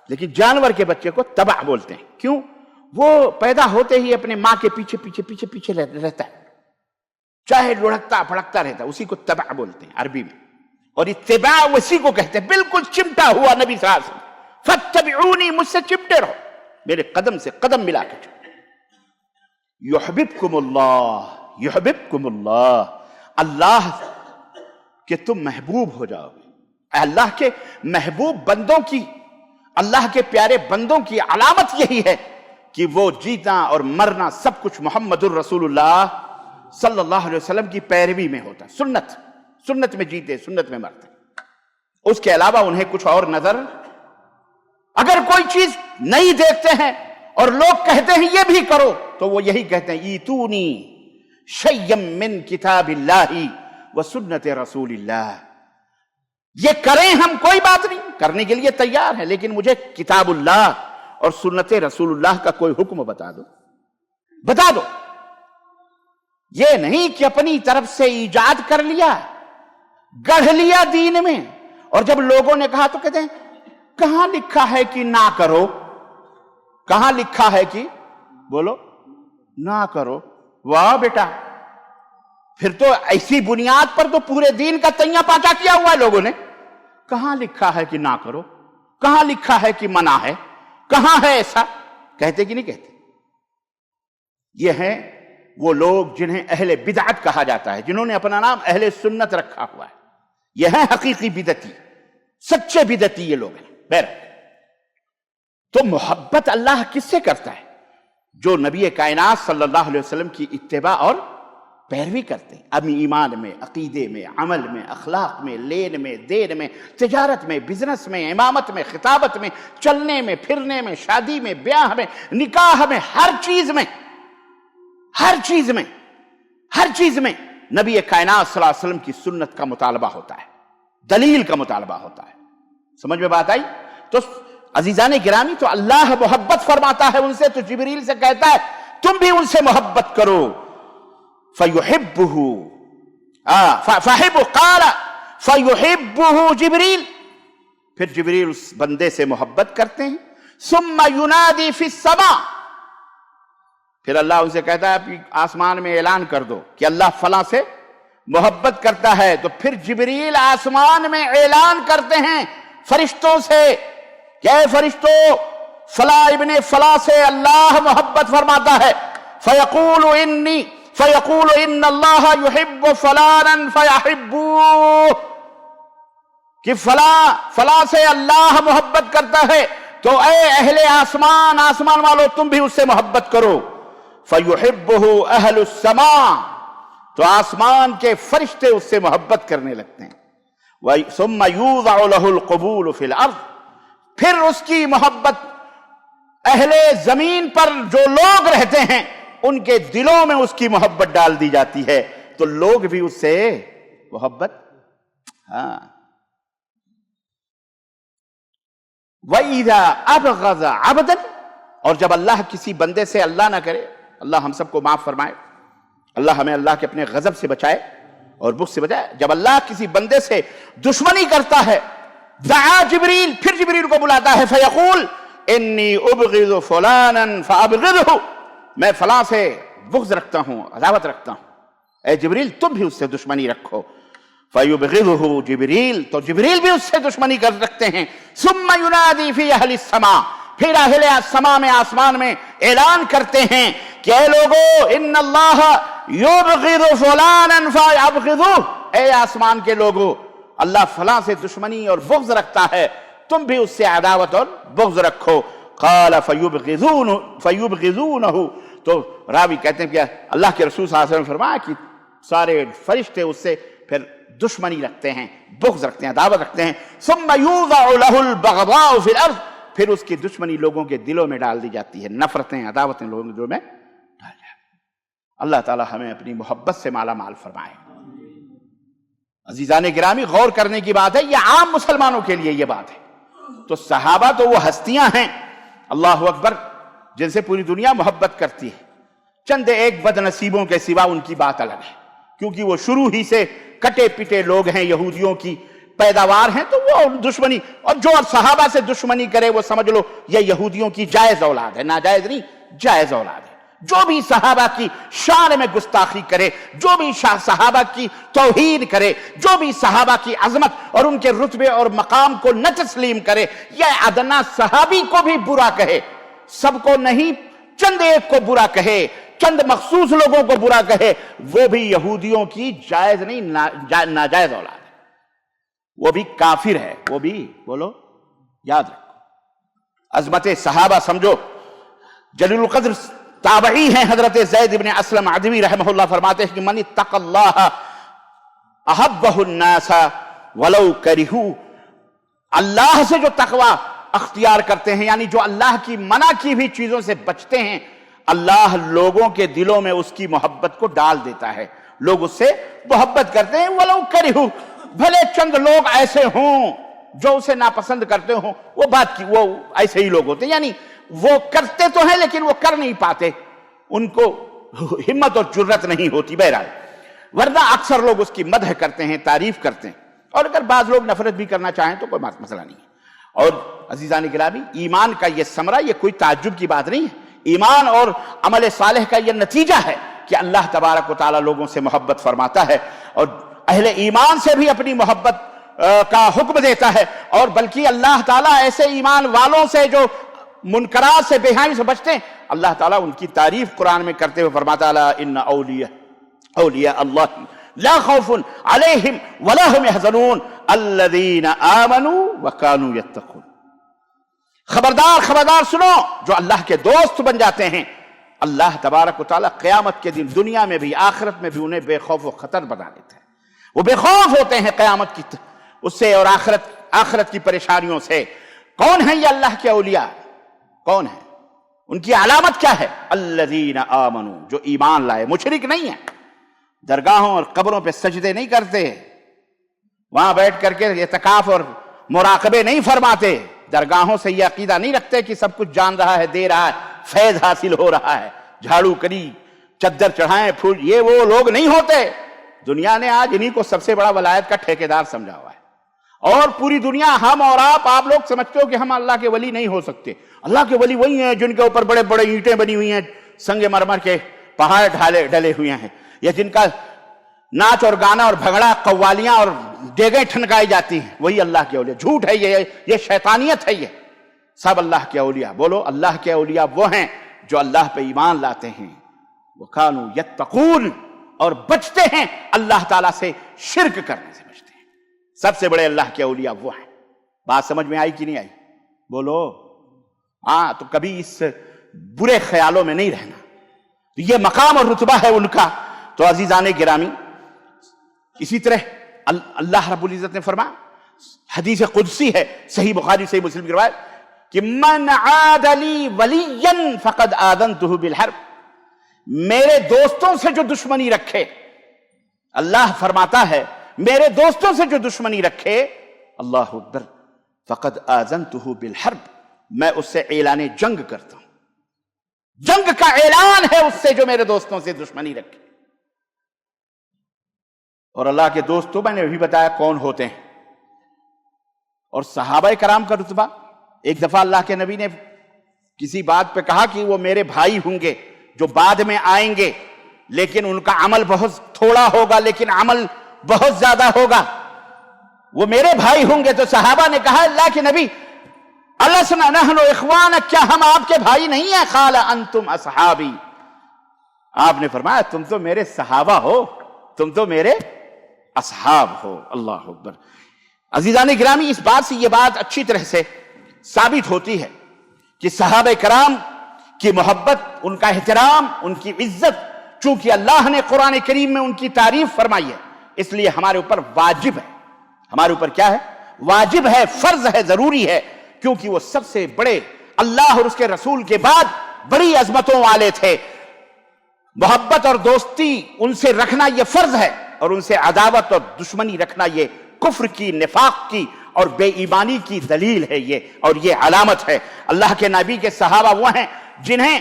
لیکن جانور کے بچے کو تبع بولتے ہیں، کیوں؟ وہ پیدا ہوتے ہی اپنے ماں کے پیچھے پیچھے پیچھے پیچھے رہتا ہے، چاہے لڑکتا پھڑکتا رہتا ہے، اسی کو تبع بولتے ہیں عربی میں۔ اور اتباع اسی کو کہتے ہیں، بالکل چمٹا ہوا نبی صلی اللہ علیہ وسلم، فاتبعونی، مجھ سے چمٹے رہو، میرے قدم سے قدم ملا کے چلو۔ یحببکم اللہ، یحببکم اللہ، اللہ کہ تم محبوب ہو جاؤ گے۔ اللہ کے محبوب بندوں کی، اللہ کے پیارے بندوں کی علامت یہی ہے کہ وہ جینا اور مرنا سب کچھ محمد الرسول اللہ صلی اللہ علیہ وسلم کی پیروی میں ہوتا ہے۔ سنت میں جیتے، سنت میں مرتے، اس کے علاوہ انہیں کچھ اور نظر۔ اگر کوئی چیز نہیں دیکھتے ہیں اور لوگ کہتے ہیں یہ بھی کرو، تو وہ یہی کہتے ہیں ایتونی شیئم من کتاب اللہ و سنت رسول اللہ، یہ کریں ہم، کوئی بات نہیں، کرنے کے لیے تیار ہیں، لیکن مجھے کتاب اللہ اور سنت رسول اللہ کا کوئی حکم بتا دو۔ یہ نہیں کہ اپنی طرف سے ایجاد کر لیا، گڑھ لیا دین میں، اور جب لوگوں نے کہا تو کہتے ہیں کہاں لکھا ہے کہ نہ کرو؟ کہاں لکھا ہے کہ بولو نہ کرو؟ واہ بیٹا، پھر تو ایسی بنیاد پر تو پورے دین کا تیاں پاچا کیا ہوا ہے لوگوں نے۔ کہاں لکھا ہے کہ نہ کرو؟ کہاں لکھا ہے کہ منع ہے؟ کہاں ہے ایسا؟ کہتے کہ نہیں کہتے؟ یہ ہیں وہ لوگ جنہیں اہل بدعت کہا جاتا ہے، جنہوں نے اپنا نام اہل سنت رکھا ہوا ہے۔ یہ ہیں حقیقی بدعتی، سچے بدعتی یہ لوگ ہیں۔ تو محبت اللہ کس سے کرتا ہے؟ جو نبی کائنات صلی اللہ علیہ وسلم کی اتباع اور پیروی کرتے ہیں، اپنی ایمان میں، عقیدے میں، عمل میں، اخلاق میں، لین میں، دین میں، تجارت میں، بزنس میں، امامت میں، خطابت میں، چلنے میں، پھرنے میں، شادی میں، بیاہ میں، نکاح میں، ہر چیز میں ہر چیز میں نبی کائنات صلی اللہ علیہ وسلم کی سنت کا مطالبہ ہوتا ہے، دلیل کا مطالبہ ہوتا ہے۔ سمجھ میں بات آئی؟ تو عزیزان گرامی، تو اللہ محبت فرماتا ہے ان سے، تو جبریل سے کہتا ہے تم بھی ان سے محبت کرو۔ قال فَيُحِبُّهُ جبریل، پھر جبریل اس بندے سے محبت کرتے ہیں۔ ثم ينادي في السماء، پھر اللہ ان سے کہتا ہے آسمان میں اعلان کر دو کہ اللہ فلاں سے محبت کرتا ہے۔ تو پھر جبریل آسمان میں اعلان کرتے ہیں فرشتوں سے کہ اے فرشتوں، فلاں ابن فلاں سے اللہ محبت فرماتا ہے۔ فیقول ان اللہ یحب فلانا فیحبوہ، کہ فلاں سے اللہ محبت کرتا ہے تو اے اہل آسمان والو تم بھی اس سے محبت کرو۔ فیحبہ اہل السماء، تو آسمان کے فرشتے اس سے محبت کرنے لگتے ہیں۔ ثم یوضع له القبول فی الارض، پھر اس کی محبت اہل زمین پر جو لوگ رہتے ہیں ان کے دلوں میں اس کی محبت ڈال دی جاتی ہے، تو لوگ بھی اس سے محبت وَإِذَا أَبْغَضَ عَبْدًا، اور جب اللہ کسی بندے سے، اللہ نہ کرے، اللہ ہم سب کو معاف فرمائے، اللہ ہمیں اللہ کے اپنے غضب سے بچائے اور بغض سے بچائے، جب اللہ کسی بندے سے دشمنی کرتا ہے، دعا جبریل، پھر جبریل کو بلاتا ہے، فیقول انی ابغض فلانا فابغضہ، میں فلاں سے بغض رکھتا ہوں، عداوت رکھتا ہوں، اے جبریل تم بھی اس سے دشمنی رکھو۔ فیبغضہ جبریل، تو جبریل بھی اس سے دشمنی کر رکھتے ہیں۔ ثم ینادی فی اہل السماء، پھر اہل السماء میں، آسمان میں اعلان کرتے ہیں کہ اے لوگو ان اللہ یبغض فلانا فابغضوہ، اے آسمان کے لوگو اللہ فلاں سے دشمنی اور بغض رکھتا ہے، تم بھی اس سے عداوت اور بغض رکھو۔ قال فیبغضونہ، تو راوی کہتے ہیں کہ اللہ کے رسول صلی اللہ علیہ وسلم فرمایا کہ سارے فرشتے اس سے پھر دشمنی رکھتے ہیں، بغض رکھتے ہیں، عداوت رکھتے ہیں۔ ثم یوضع له البغضاء فی الارض، پھر اس کی دشمنی لوگوں کے دلوں میں ڈال دی جاتی ہے، نفرتیں، عداوتیں لوگوں کے دلوں میں ڈال جاتی ہیں۔ اللہ تعالی ہمیں اپنی محبت سے مالا مال فرمائے۔ عزیزان گرامی، غور کرنے کی بات ہے، یہ عام مسلمانوں کے لیے یہ بات ہے۔ تو صحابہ تو وہ ہستیاں ہیں، اللہ اکبر، جن سے پوری دنیا محبت کرتی ہے، چند ایک بد نصیبوں کے سوا ان کی بات الگ ہے، کیونکہ وہ شروع ہی سے کٹے پٹے لوگ ہیں، یہودیوں کی پیداوار ہیں، تو وہ دشمنی، اور جو صحابہ سے دشمنی کرے وہ سمجھ لو یہ یہودیوں کی جائز اولاد ہے، ناجائز نہیں، جائز اولاد ہے۔ جو بھی صحابہ کی شان میں گستاخی کرے، جو بھی صحابہ کی توہین کرے، جو بھی صحابہ کی عظمت اور ان کے رتبے اور مقام کو نہ تسلیم کرے، یا ادنا صحابی کو بھی برا کہے، سب کو نہیں، چند ایک کو برا کہے، چند مخصوص لوگوں کو برا کہے، وہ بھی یہودیوں کی جائز نہیں، ناجائز اولاد ہے، وہ بھی کافر ہے، وہ بھی، بولو، یاد رکھو۔ عظمت صحابہ سمجھو۔ جلیل القدر تابعی ہیں حضرت زید بن اسلم عدوی رحمہ اللہ، فرماتے ہیں کہ من اتقى اللہ احبہ الناس ولو کرہوا، اللہ سے جو تقوی اختیار کرتے ہیں، یعنی جو اللہ کی منع کی بھی چیزوں سے بچتے ہیں، اللہ لوگوں کے دلوں میں اس کی محبت کو ڈال دیتا ہے، لوگ اس سے محبت کرتے ہیں، ولو کرہوا، بھلے چند لوگ ایسے ہوں جو اسے ناپسند کرتے ہوں، وہ بات کی، وہ ایسے ہی لوگ ہوتے ہیں، یعنی وہ کرتے تو ہیں لیکن وہ کر نہیں پاتے، ان کو ہمت اور جرت نہیں ہوتی، بہرحال، ورنہ اکثر لوگ اس کی مدح کرتے ہیں، تعریف کرتے ہیں، اور اگر بعض لوگ نفرت بھی کرنا چاہیں تو کوئی مسئلہ نہیں ہے۔ اور عزیزان گرامی، ایمان کا یہ ثمرہ، یہ کوئی تعجب کی بات نہیں ہے، ایمان اور عمل صالح کا یہ نتیجہ ہے کہ اللہ تبارک و تعالی لوگوں سے محبت فرماتا ہے، اور اہل ایمان سے بھی اپنی محبت کا حکم دیتا ہے، اور بلکہ اللہ تعالیٰ ایسے ایمان والوں سے جو منکرات سے، بےحیائی سے بچتے ہیں، اللہ تعالیٰ ان کی تعریف قرآن میں کرتے ہوئے فرماتا ہے ان اولیاء اللہ لا خوف علیہم ولا هم يحزنون الذین آمنوا وكانوا يتقون۔ خبردار سنو، جو اللہ کے دوست بن جاتے ہیں، اللہ تبارک و تعالیٰ قیامت کے دن دنیا میں بھی آخرت میں بھی انہیں بے خوف و خطر بنا دیتا ہے، وہ بے خوف ہوتے ہیں قیامت کی اس سے اور آخرت کی پریشانیوں سے۔ کون ہیں یہ اللہ کے اولیاء؟ کون ہیں؟ ان کی علامت کیا ہے؟ الذین آمنوا، جو ایمان لائے، مشرک نہیں ہیں، درگاہوں اور قبروں پہ سجدے نہیں کرتے، وہاں بیٹھ کر کے اعتکاف اور مراقبے نہیں فرماتے، درگاہوں سے یہ عقیدہ نہیں رکھتے کہ سب کچھ جان رہا ہے، دے رہا ہے، فیض حاصل ہو رہا ہے، جھاڑو کری، چادر چڑھائیں، پھول، یہ وہ لوگ نہیں ہوتے۔ دنیا نے آج انہی کو سب سے بڑا ولایت کا ٹھیکیدار سمجھا ہوا ہے، اور پوری دنیا، ہم اور آپ لوگ سمجھتے ہو کہ ہم اللہ کے ولی نہیں ہو سکتے۔ اللہ کے ولی وہی ہیں جن کے اوپر بڑے بڑے اینٹیں بنی ہوئی ہیں، سنگ مرمر کے پہاڑ ڈھلے ہوئے ہیں، یا جن کا ناچ اور گانا اور بھگڑا، قوالیاں اور ڈیگیں ٹھنکائی جاتی ہیں، وہی اللہ کے اولیاء۔ جھوٹ ہے یہ شیطانیت ہے، یہ سب اللہ کے اولیاء۔ بولو، اللہ کے اولیاء وہ ہیں جو اللہ پہ ایمان لاتے ہیں، وَكَانُوا يَتَّقُونَ، اور بچتے ہیں اللہ تعالیٰ سے، شرک کرنے سے بچتے ہیں۔ سب سے بڑے اللہ کے اولیاء وہ ہیں۔ بات سمجھ میں آئی کہ نہیں آئی؟ بولو ہاں۔ تو کبھی اس برے خیالوں میں نہیں رہنا، یہ مقام اور رتبہ ہے ان کا۔ تو عزیزان گرامی، اسی طرح اللہ رب العزت نے فرمایا، حدیث قدسی ہے، صحیح بخاری صحیح مسلم کی روایت، کہ من عاد لی ولیا فقد آذنتہ بالحرب، میرے دوستوں سے جو دشمنی رکھے، اللہ فرماتا ہے میرے دوستوں سے جو دشمنی رکھے، اللہ اکبر، فقد آذنتہ بالحرب، میں اس سے اعلان جنگ کرتا ہوں۔ جنگ کا اعلان ہے اس سے جو میرے دوستوں سے دشمنی رکھے۔ اور اللہ کے دوستوں میں نے بھی بتایا کون ہوتے ہیں، اور صحابہ کرام کا رتبہ۔ ایک دفعہ اللہ کے نبی نے کسی بات پہ کہا کہ وہ میرے بھائی ہوں گے جو بعد میں آئیں گے، لیکن ان کا عمل بہت تھوڑا ہوگا لیکن عمل بہت زیادہ ہوگا، وہ میرے بھائی ہوں گے۔ تو صحابہ نے کہا اللہ کے نبی أَلَسْنَا نَحْنُ إِخْوَانَكَ، کیا ہم آپ کے بھائی نہیں ہیں؟ قَالَ أَنْتُمْ أَصْحَابِي، آپ نے فرمایا تم تو میرے صحابہ ہو، تم تو میرے اصحاب ہو۔ اللہ اکبر۔ عزیزان گرامی، اس بات سے یہ بات اچھی طرح سے ثابت ہوتی ہے کہ صحابہ کرام کی محبت، ان کا احترام، ان کی عزت، چونکہ اللہ نے قرآن کریم میں ان کی تعریف فرمائی ہے، اس لیے ہمارے اوپر واجب ہے۔ ہمارے اوپر کیا ہے؟ واجب ہے، فرض ہے، ضروری ہے، کیونکہ وہ سب سے بڑے، اللہ اور اس کے رسول کے بعد بڑی عظمتوں والے تھے۔ محبت اور دوستی ان سے رکھنا یہ فرض ہے، اور ان سے عداوت اور دشمنی رکھنا یہ کفر کی، نفاق کی اور بے ایمانی کی دلیل ہے، یہ اور یہ علامت ہے۔ اللہ کے نبی کے صحابہ وہ ہیں جنہیں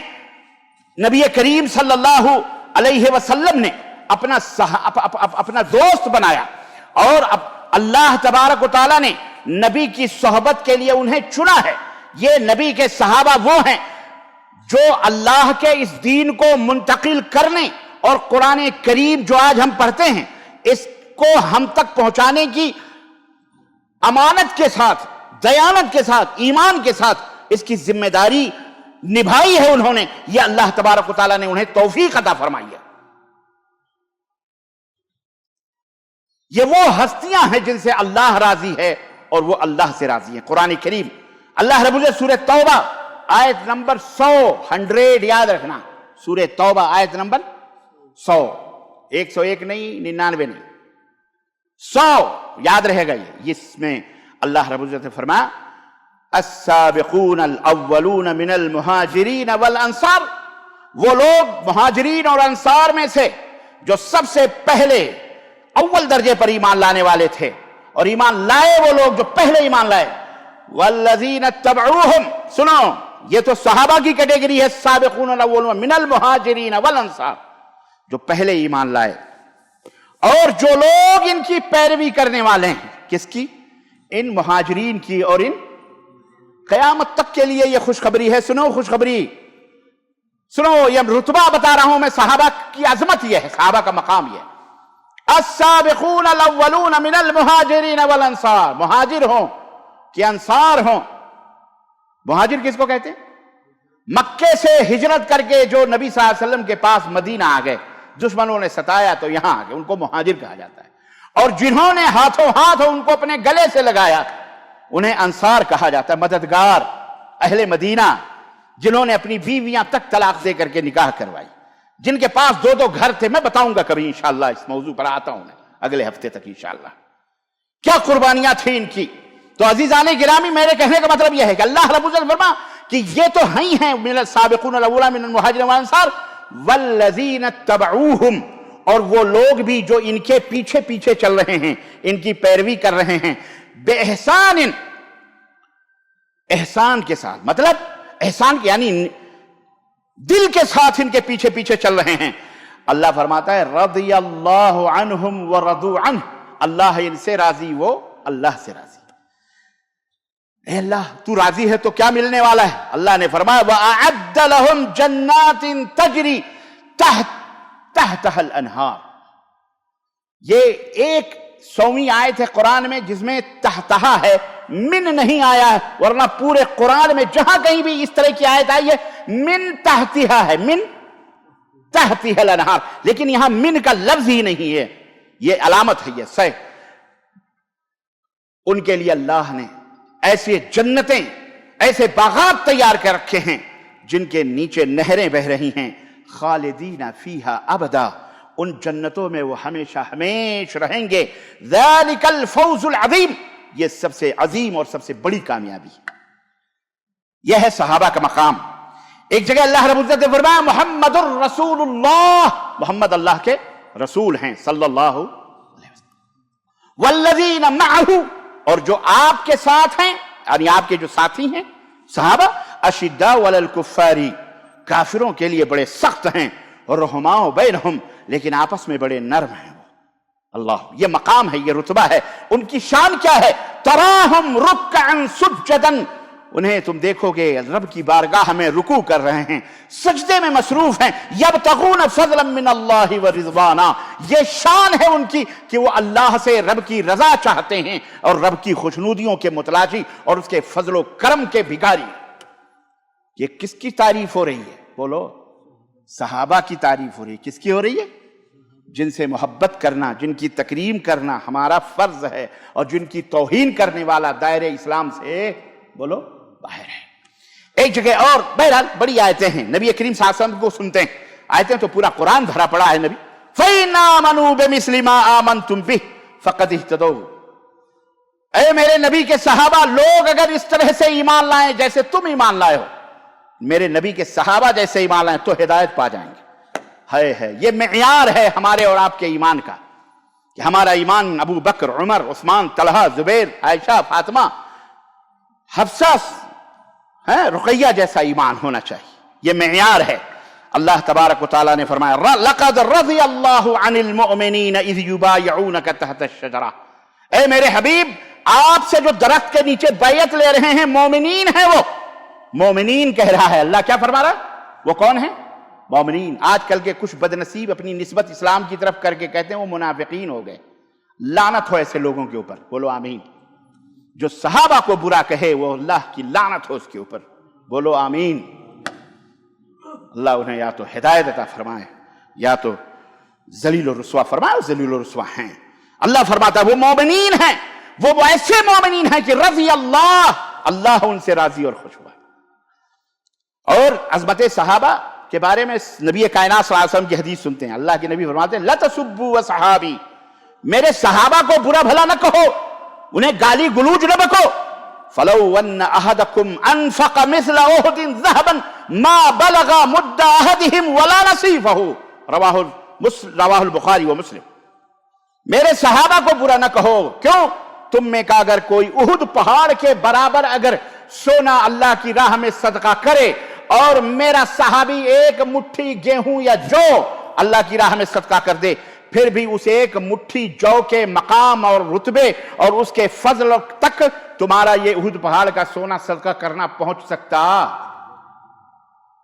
نبی کریم صلی اللہ علیہ وسلم نے اپنا دوست بنایا، اور اللہ تبارک و تعالیٰ نے نبی کی صحبت کے لیے انہیں چنا ہے۔ یہ نبی کے صحابہ وہ ہیں جو اللہ کے اس دین کو منتقل کرنے اور قرآن کریم جو آج ہم پڑھتے ہیں اس کو ہم تک پہنچانے کی امانت کے ساتھ، دیانت کے ساتھ، ایمان کے ساتھ اس کی ذمہ داری نبھائی ہے انہوں نے۔ یہ اللہ تبارک و تعالیٰ نے انہیں توفیق عطا فرمائی ہے۔ یہ وہ ہستیاں ہیں جن سے اللہ راضی ہے اور وہ اللہ سے راضی ہیں۔ قرآن کریم اللہ رب العزت سورہ توبہ آیت نمبر 100 یاد رکھنا، سورہ توبہ آیت نمبر 100، 101 نہیں، 99 نہیں، 100 یاد رہے گا۔ یہ اس میں اللہ رب العزت نے فرمایا السابقون الاولون من المہاجرین والانصار، وہ لوگ مہاجرین اور انصار میں سے جو سب سے پہلے اول درجے پر ایمان لانے والے تھے، اور ایمان لائے وہ لوگ جو پہلے ایمان لائے، والذین اتبعوہم، سنو یہ تو صحابہ کی کیٹیگری ہے، سابقون الاولون من المہاجرین والانصار، جو پہلے ایمان لائے، اور جو لوگ ان کی پیروی کرنے والے ہیں، کس کی؟ ان مہاجرین کی، اور ان قیامت تک کے لیے یہ خوشخبری ہے۔ سنو خوشخبری، سنو یہ رتبہ بتا رہا ہوں میں، صحابہ کی عظمت یہ ہے، صحابہ کا مقام یہ ہے۔ السابقون الاولون من المہاجرین والانصار، مہاجر ہوں کہ انصار ہوں۔ مہاجر کس کو کہتے ہیں؟ مکے سے ہجرت کر کے جو نبی صلی اللہ علیہ وسلم کے پاس مدینہ آ گئے، دشمنوں نے ستایا تو یہاں آ گئے، ان کو مہاجر کہا جاتا ہے۔ اور جنہوں نے ہاتھوں ہاتھ ان کو اپنے گلے سے لگایا انہیں انصار کہا جاتا ہے، مددگار اہل مدینہ، جنہوں نے اپنی بیویاں تک طلاق دے کر کے نکاح کروائی، جن کے پاس 2 گھر تھے۔ میں بتاؤں گا کبھی انشاءاللہ، اس موضوع پر آتا ہوں میں اگلے ہفتے تک انشاءاللہ، کیا قربانیاں تھیں ان کی۔ تو عزیزان گرامی، میرے کہنے کا مطلب یہ ہے کہ اللہ رب العزت فرما کہ یہ تو ہیں من السابقون الاولون من المہاجرین والانصار والذین اتبعوہم، اور وہ لوگ بھی جو ان کے پیچھے پیچھے چل رہے ہیں، ان کی پیروی کر رہے ہیں، بِإِحْسَانٍ، احسان کے ساتھ، مطلب احسان یعنی دل کے ساتھ ان کے پیچھے پیچھے چل رہے ہیں۔ اللہ فرماتا ہے رضی اللہ عنہم ورضوا عنہ، اللہ ان سے راضی، وہ اللہ سے راضی۔ اے اللہ تو راضی ہے تو کیا ملنے والا ہے؟ اللہ نے فرمایا وَأَعَدَّ لَهُمْ جَنَّاتٍ تَجْرِي تَحْتَهَا الْأَنْهَارِ۔ یہ ایک 100ویں آیت ہے قرآن میں جس میں تحتہا ہے، من نہیں آیا ہے، ورنہ پورے قرآن میں جہاں کہیں بھی اس طرح کی آیت آئی ہے من تحتہا ہے، من تحتہا الانہار، لیکن یہاں من کا لفظ ہی نہیں ہے، یہ علامت ہے، یہ صحیح۔ ان کے لیے اللہ نے ایسے جنتیں، ایسے باغات تیار کر رکھے ہیں جن کے نیچے نہریں بہ رہی ہیں، خالدین فیہا ابدا، ان جنتوں میں وہ ہمیشہ ہمیش رہیں گے۔ ذالک الفوز العظیم، یہ سب سے عظیم اور سب سے بڑی کامیابی ہے۔ یہ ہے صحابہ کا مقام۔ ایک جگہ اللہ رب العزت نے فرمایا محمد الرسول اللہ، محمد اللہ کے رسول ہیں صلی اللہ علیہ وسلم، والذین معہ، اور جو آپ کے ساتھ ہیں، یعنی آپ کے جو ساتھی ہیں صحابہ، اشداء علی الکفار، کافروں کے لیے بڑے سخت ہیں، اور رحماء بینہم، لیکن آپس میں بڑے نرم ہیں۔ اللہ، یہ مقام ہے، یہ رتبہ ہے۔ ان کی شان کیا ہے؟ تراہم رکعا سجدا، انہیں تم دیکھو گے رب کی بارگاہ میں رکوع کر رہے ہیں، سجدے میں مصروف ہیں، یبتغون فضلا من اللہ ورضوانا، یہ شان ہے ان کی کہ وہ اللہ سے رب کی رضا چاہتے ہیں اور رب کی خوشنودیوں کے متلاشی اور اس کے فضل و کرم کے بھکاری۔ یہ کس کی تعریف ہو رہی ہے؟ بولو، صحابہ کی تعریف ہو رہی ہے۔ کس کی ہو رہی ہے؟ جن سے محبت کرنا، جن کی تکریم کرنا ہمارا فرض ہے، اور جن کی توہین کرنے والا دائرہ اسلام سے بولو باہر ہے۔ ایک جگہ اور، بہرحال بڑی آیتیں ہیں، نبی کریم صلی اللہ علیہ وسلم کو سنتے ہیں، آیتیں تو پورا قرآن بھرا پڑا ہے نبی۔ فَإِنْ آمَنُوا بِمِثْلِ مَا آمَنْتُمْ بِهِ فَقَدِ اهْتَدَوْا، اے میرے نبی کے صحابہ، لوگ اگر اس طرح سے ایمان لائیں جیسے تم ایمان لائے ہو، میرے نبی کے صحابہ جیسے ایمان لائیں تو ہدایت پا جائیں گے۔ ہے یہ معیار ہے ہمارے اور آپ کے ایمان کا، کہ ہمارا ایمان ابو بکر، عمر، عثمان، طلحہ، زبیر، عائشہ، فاطمہ، حفصہ، رقیہ جیسا ایمان ہونا چاہیے، یہ معیار ہے۔ اللہ تبارک و تعالیٰ نے فرمایا لَقَدْ رَضِيَ اللَّهُ عَنِ الْمُؤْمِنِينَ إِذْ يُبَايِعُونَكَ تَحْتَ الشَّجَرَةِ، اے میرے حبیب، آپ سے جو درخت کے نیچے بیعت لے رہے ہیں مومنین ہیں، وہ مومنین کہہ رہا ہے۔ اللہ کیا فرما رہا؟ وہ کون ہیں؟ مومنین۔ آج کل کے کچھ بدنصیب اپنی نسبت اسلام کی طرف کر کے کہتے ہیں وہ منافقین ہو گئے، لعنت ہو ایسے لوگوں کے اوپر، بولو آمین۔ جو صحابہ کو برا کہے وہ اللہ کی لعنت ہو اس کے اوپر، بولو آمین۔ اللہ انہیں یا تو ہدایت عطا فرمائے یا تو ذلیل و رسوا فرمائے، ذلیل و رسوا ہیں۔ اللہ فرماتا ہے وہ مومنین ہیں، وہ ایسے مومنین ہیں کہ رضی اللہ ان سے راضی اور خوش ہوا۔ اور عظمت صحابہ کے بارے میں نبی کائنات صلی اللہ علیہ وسلم کی حدیث سنتے ہیں، اللہ کے نبی فرماتے ہیں لَتَسُبُّوا وَصَحَابِي، میرے صحابہ کو برا بھلا نہ کہو، انہیں گالی گلوج نہ بکو۔ فَلَوْ أَنَّ أَحَدَكُمْ أَنفَقَ مِثْلَ أُحُدٍ ذَهَبًا مَا بَلَغَ مُدَّ أَحَدِهِمْ وَلَا نَصِيفَهُ، رواہ البخاری و مسلم۔ میرے صحابہ کو برا نہ کہو، کیوں؟ تم میں کا اگر کوئی احد پہاڑ کے برابر اگر سونا اللہ کی راہ میں صدقہ کرے، اور میرا صحابی ایک مٹھی گیہوں یا جو اللہ کی راہ میں صدقہ کر دے، پھر بھی اس ایک مٹھی جو کے مقام اور رتبے اور اس کے فضل تک تمہارا یہ احد پہاڑ کا سونا صدقہ کرنا پہنچ سکتا؟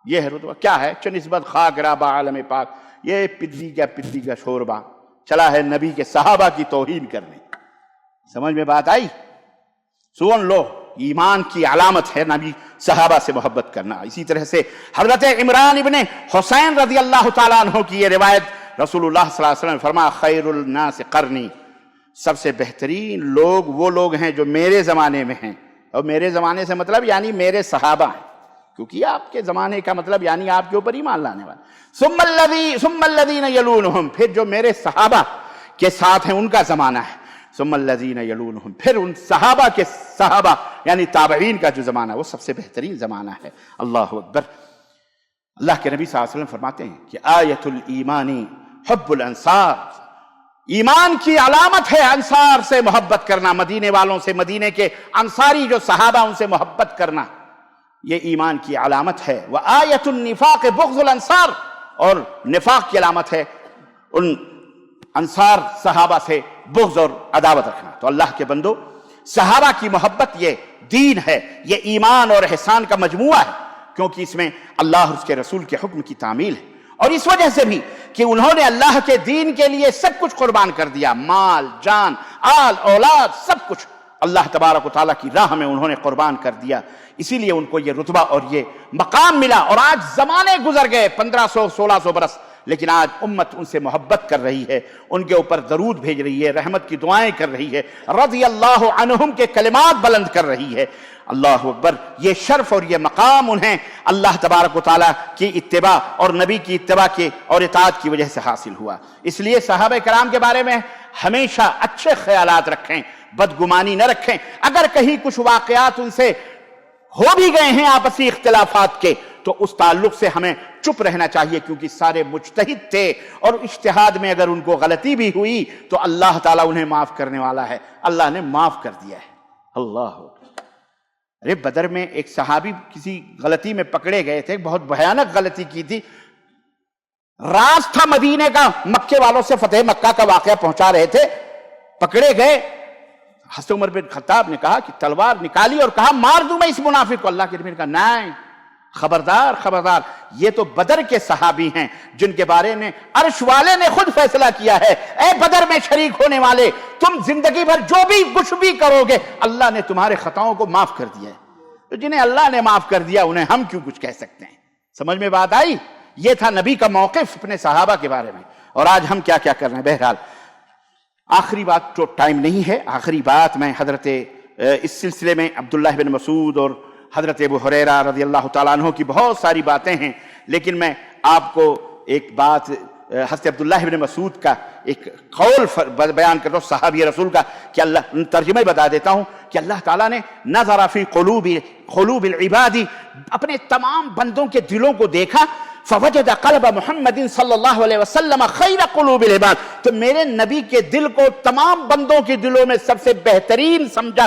یہ ہے رتبہ۔ کیا ہے؟ چنسبت خاک رابع عالم پاک، یہ پدی کا شوربہ چلا ہے نبی کے صحابہ کی توہین کرنے۔ سمجھ میں بات آئی؟ سن لو، ایمان کی علامت ہے نبی صحابہ سے محبت کرنا۔ اسی طرح سے حضرت عمران ابن حسین رضی اللہ تعالیٰ عنہ کی یہ روایت، رسول اللہ صلی اللہ علیہ وسلم نے فرمایا خیر الناس قرنی، سب سے بہترین لوگ وہ لوگ ہیں جو میرے زمانے میں ہیں، اور میرے زمانے سے مطلب یعنی میرے صحابہ ہیں، کیونکہ آپ کے زمانے کا مطلب یعنی آپ کے اوپر ایمان لانے والے۔ ثم الذین یلونہم، پھر جو میرے صحابہ کے ساتھ ہیں ان کا زمانہ ہے۔ ثم الذین یلونہم، پھر ان صحابہ کے صحابہ یعنی تابعین کا جو زمانہ وہ سب سے بہترین زمانہ ہے۔ اللہ اکبر۔ اللہ کے نبی صلی اللہ علیہ وسلم فرماتے ہیں کہ آیت الایمان حب الانصار، ایمان کی علامت ہے انصار سے محبت کرنا، مدینے والوں سے، مدینے کے انصاری جو صحابہ ان سے محبت کرنا، یہ ایمان کی علامت ہے۔ وآیت النفاق بغض الانصار، اور نفاق کی علامت ہے ان انصار صحابہ سے بغض اور عداوت رکھنا۔ تو اللہ کے بندو، صحابہ کی محبت یہ دین ہے، یہ ایمان اور احسان کا مجموعہ ہے، کیونکہ اس میں اللہ اور اس کے رسول کے حکم کی تعمیل ہے، اور اس وجہ سے بھی کہ انہوں نے اللہ کے دین کے لیے سب کچھ قربان کر دیا، مال، جان، آل، اولاد، سب کچھ اللہ تبارک و تعالیٰ کی راہ میں انہوں نے قربان کر دیا، اسی لیے ان کو یہ رتبہ اور یہ مقام ملا۔ اور آج زمانے گزر گئے 1500 1600 برس، لیکن آج امت ان سے محبت کر رہی ہے، ان کے اوپر درود بھیج رہی ہے، رحمت کی دعائیں کر رہی ہے، رضی اللہ عنہم کے کلمات بلند کر رہی ہے۔ اللہ اکبر۔ یہ شرف اور یہ مقام انہیں اللہ تبارک و تعالیٰ کی اتباع اور نبی کی اتباع کے اور اطاعت کی وجہ سے حاصل ہوا۔ اس لیے صحابہ کرام کے بارے میں ہمیشہ اچھے خیالات رکھیں، بدگمانی نہ رکھیں۔ اگر کہیں کچھ واقعات ان سے ہو بھی گئے ہیں آپسی اختلافات کے، تو اس تعلق سے ہمیں چپ رہنا چاہیے، کیونکہ سارے مجتہد تھے، اور اجتہاد میں اگر ان کو غلطی بھی ہوئی تو اللہ تعالیٰ انہیں معاف کرنے والا ہے، اللہ نے معاف کر دیا ہے۔ اللہ اکبر۔ ارے بدر میں ایک صحابی کسی غلطی میں پکڑے گئے تھے، بہت بھیانک غلطی کی تھی، راز تھا مدینے کا، مکے والوں سے فتح مکہ کا واقعہ پہنچا رہے تھے، پکڑے گئے۔ حضرت عمر بن خطاب نے کہا کہ تلوار نکالی اور کہا مار دوں میں اس منافق کو۔ اللہ کے نبی نے کہا نہیں، خبردار خبردار، یہ تو بدر کے صحابی ہیں جن کے بارے میں عرش والے نے خود فیصلہ کیا ہے، اے بدر میں شریک ہونے والے، تم زندگی بھر جو بھی کچھ بھی کرو گے اللہ نے تمہارے خطاؤں کو معاف کر دیا ہے۔ تو جنہیں اللہ نے معاف کر دیا انہیں ہم کیوں کچھ کہہ سکتے ہیں؟ سمجھ میں بات آئی؟ یہ تھا نبی کا موقف اپنے صحابہ کے بارے میں، اور آج ہم کیا کیا کر رہے ہیں۔ بہرحال آخری بات تو ٹائم نہیں ہے، آخری بات میں حضرت اس سلسلے میں عبداللہ بن مسعود اور حضرت ابو ہریرہ رضی اللہ تعالیٰ عنہ کی بہت ساری باتیں ہیں، لیکن میں آپ کو ایک بات حضرت عبداللہ بن مسعود کا ایک قول بیان کر رہا ہوں، صحابی رسول کا، کہ اللہ ترجمہ بتا دیتا ہوں کہ اللہ تعالیٰ نے نظر فی قلوب العباد، اپنے تمام بندوں کے دلوں کو دیکھا، فوجد قلب محمد صلی اللہ علیہ وسلم خیر قلوب العباد، تو میرے نبی کے دل کو تمام بندوں کے دلوں میں سب سے بہترین سمجھا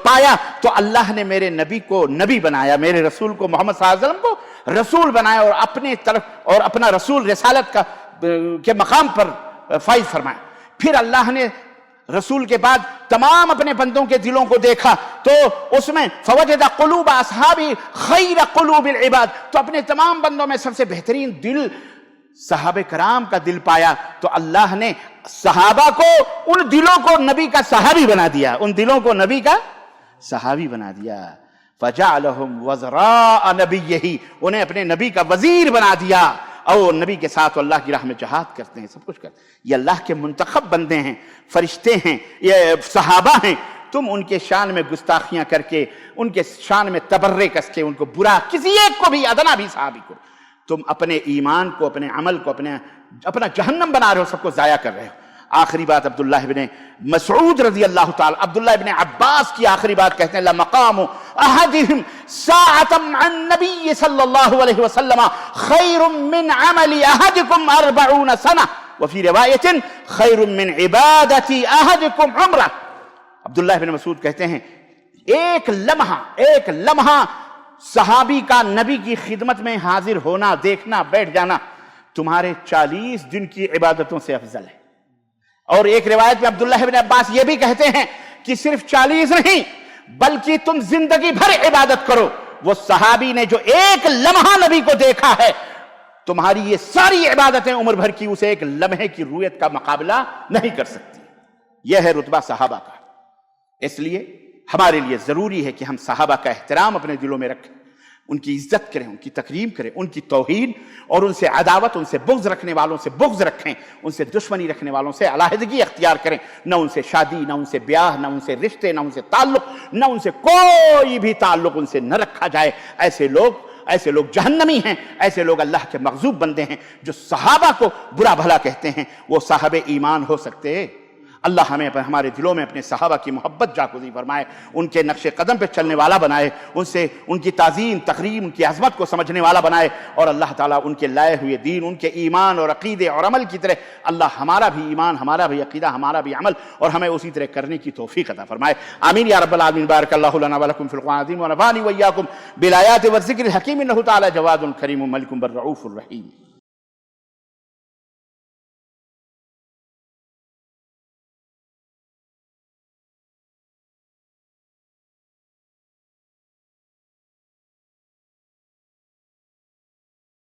پایا، تو اللہ نے میرے نبی کو نبی بنایا، میرے رسول کو محمد صلی اللہ علیہ وسلم کو رسول بنایا، اور اپنے طرف اور اپنا رسول رسالت کے مقام پر فائز فرمایا۔ پھر اللہ نے رسول کے بعد تمام اپنے بندوں کے دلوں کو دیکھا، تو اس میں فوجد قلوب اصحابی خیر قلوب العباد، تو اپنے تمام بندوں میں سب سے بہترین دل صحابہ کرام کا دل پایا، تو اللہ نے صحابہ کو ان دلوں کو نبی کا صحابی بنا دیا، ان دلوں کو نبی کا صحابی بنا دیا۔ فجعلہم وزراء نبیہ، انہیں اپنے نبی کا وزیر بنا دیا، اور نبی کے ساتھ اللہ کی راہ میں جہاد کرتے ہیں، سب کچھ کرتے ہیں۔ یہ اللہ کے منتخب بندے ہیں، فرشتے ہیں، یہ صحابہ ہیں، تم ان کے شان میں گستاخیاں کر کے، ان کے شان میں تبرے کس کے، ان کو برا، کسی ایک کو بھی، ادنا بھی صحابی کو، تم اپنے ایمان کو، اپنے عمل کو، اپنا جہنم بنا رہے ہو، سب کو ضائع کر رہے ہو۔ آخری بات عبداللہ بن مسعود رضی اللہ تعالی، عبداللہ بن عباس کی آخری بات کہتے ہیں، لَمَقَامُ أَحَدِهِمْ سَاعَةً عَنْ النَّبِيِّ صلی اللہ علیہ وسلم خَيْرٌ مِّنْ عَمَلِ أَحَدِكُمْ 40 سَنَةً وفي روایت خَيْرٌ مِّنْ عِبَادَةِ أَحَدِكُمْ عُمْرَةً۔ عبداللہ بن مسعود کہتے ہیں ایک لمحہ صحابی کا نبی کی خدمت میں حاضر ہونا، دیکھنا، بیٹھ جانا تمہارے 40 دن کی عبادتوں سے افضل ہے۔ اور ایک روایت میں عبداللہ بن عباس یہ بھی کہتے ہیں کہ صرف 40 نہیں بلکہ تم زندگی بھر عبادت کرو، وہ صحابی نے جو ایک لمحہ نبی کو دیکھا ہے، تمہاری یہ ساری عبادتیں عمر بھر کی اسے ایک لمحے کی رویت کا مقابلہ نہیں کر سکتی۔ یہ ہے رتبہ صحابہ کا۔ اس لیے ہمارے لیے ضروری ہے کہ ہم صحابہ کا احترام اپنے دلوں میں رکھیں، ان کی عزت کریں، ان کی تکریم کریں، ان کی توہین اور ان سے عداوت، ان سے بغض رکھنے والوں سے بغض رکھیں، ان سے دشمنی رکھنے والوں سے علیحدگی اختیار کریں، نہ ان سے شادی، نہ ان سے بیاہ، نہ ان سے رشتے، نہ ان سے تعلق، نہ ان سے کوئی بھی تعلق ان سے نہ رکھا جائے۔ ایسے لوگ جہنمی ہیں، ایسے لوگ اللہ کے مغضوب بندے ہیں۔ جو صحابہ کو برا بھلا کہتے ہیں وہ صاحب ایمان ہو سکتے، اللہ ہمیں ہمارے دلوں میں اپنے صحابہ کی محبت جاگزی فرمائے، ان کے نقش قدم پہ چلنے والا بنائے، ان سے ان کی تعظیم تقریم، ان کی عظمت کو سمجھنے والا بنائے، اور اللہ تعالیٰ ان کے لائے ہوئے دین، ان کے ایمان اور عقیدے اور عمل کی طرح اللہ ہمارا بھی ایمان، ہمارا بھی عقیدہ، ہمارا بھی عمل اور ہمیں اسی طرح کرنے کی توفیق عطا فرمائے، آمین یا رب العالمین۔ بارک اللہ لنا ولکم فی القرآن العظیم ونفعنی وإیاکم بالآیات والذکر الحکیم، انہ تعالی جواد کریم ملک بر رؤوف الرحیم۔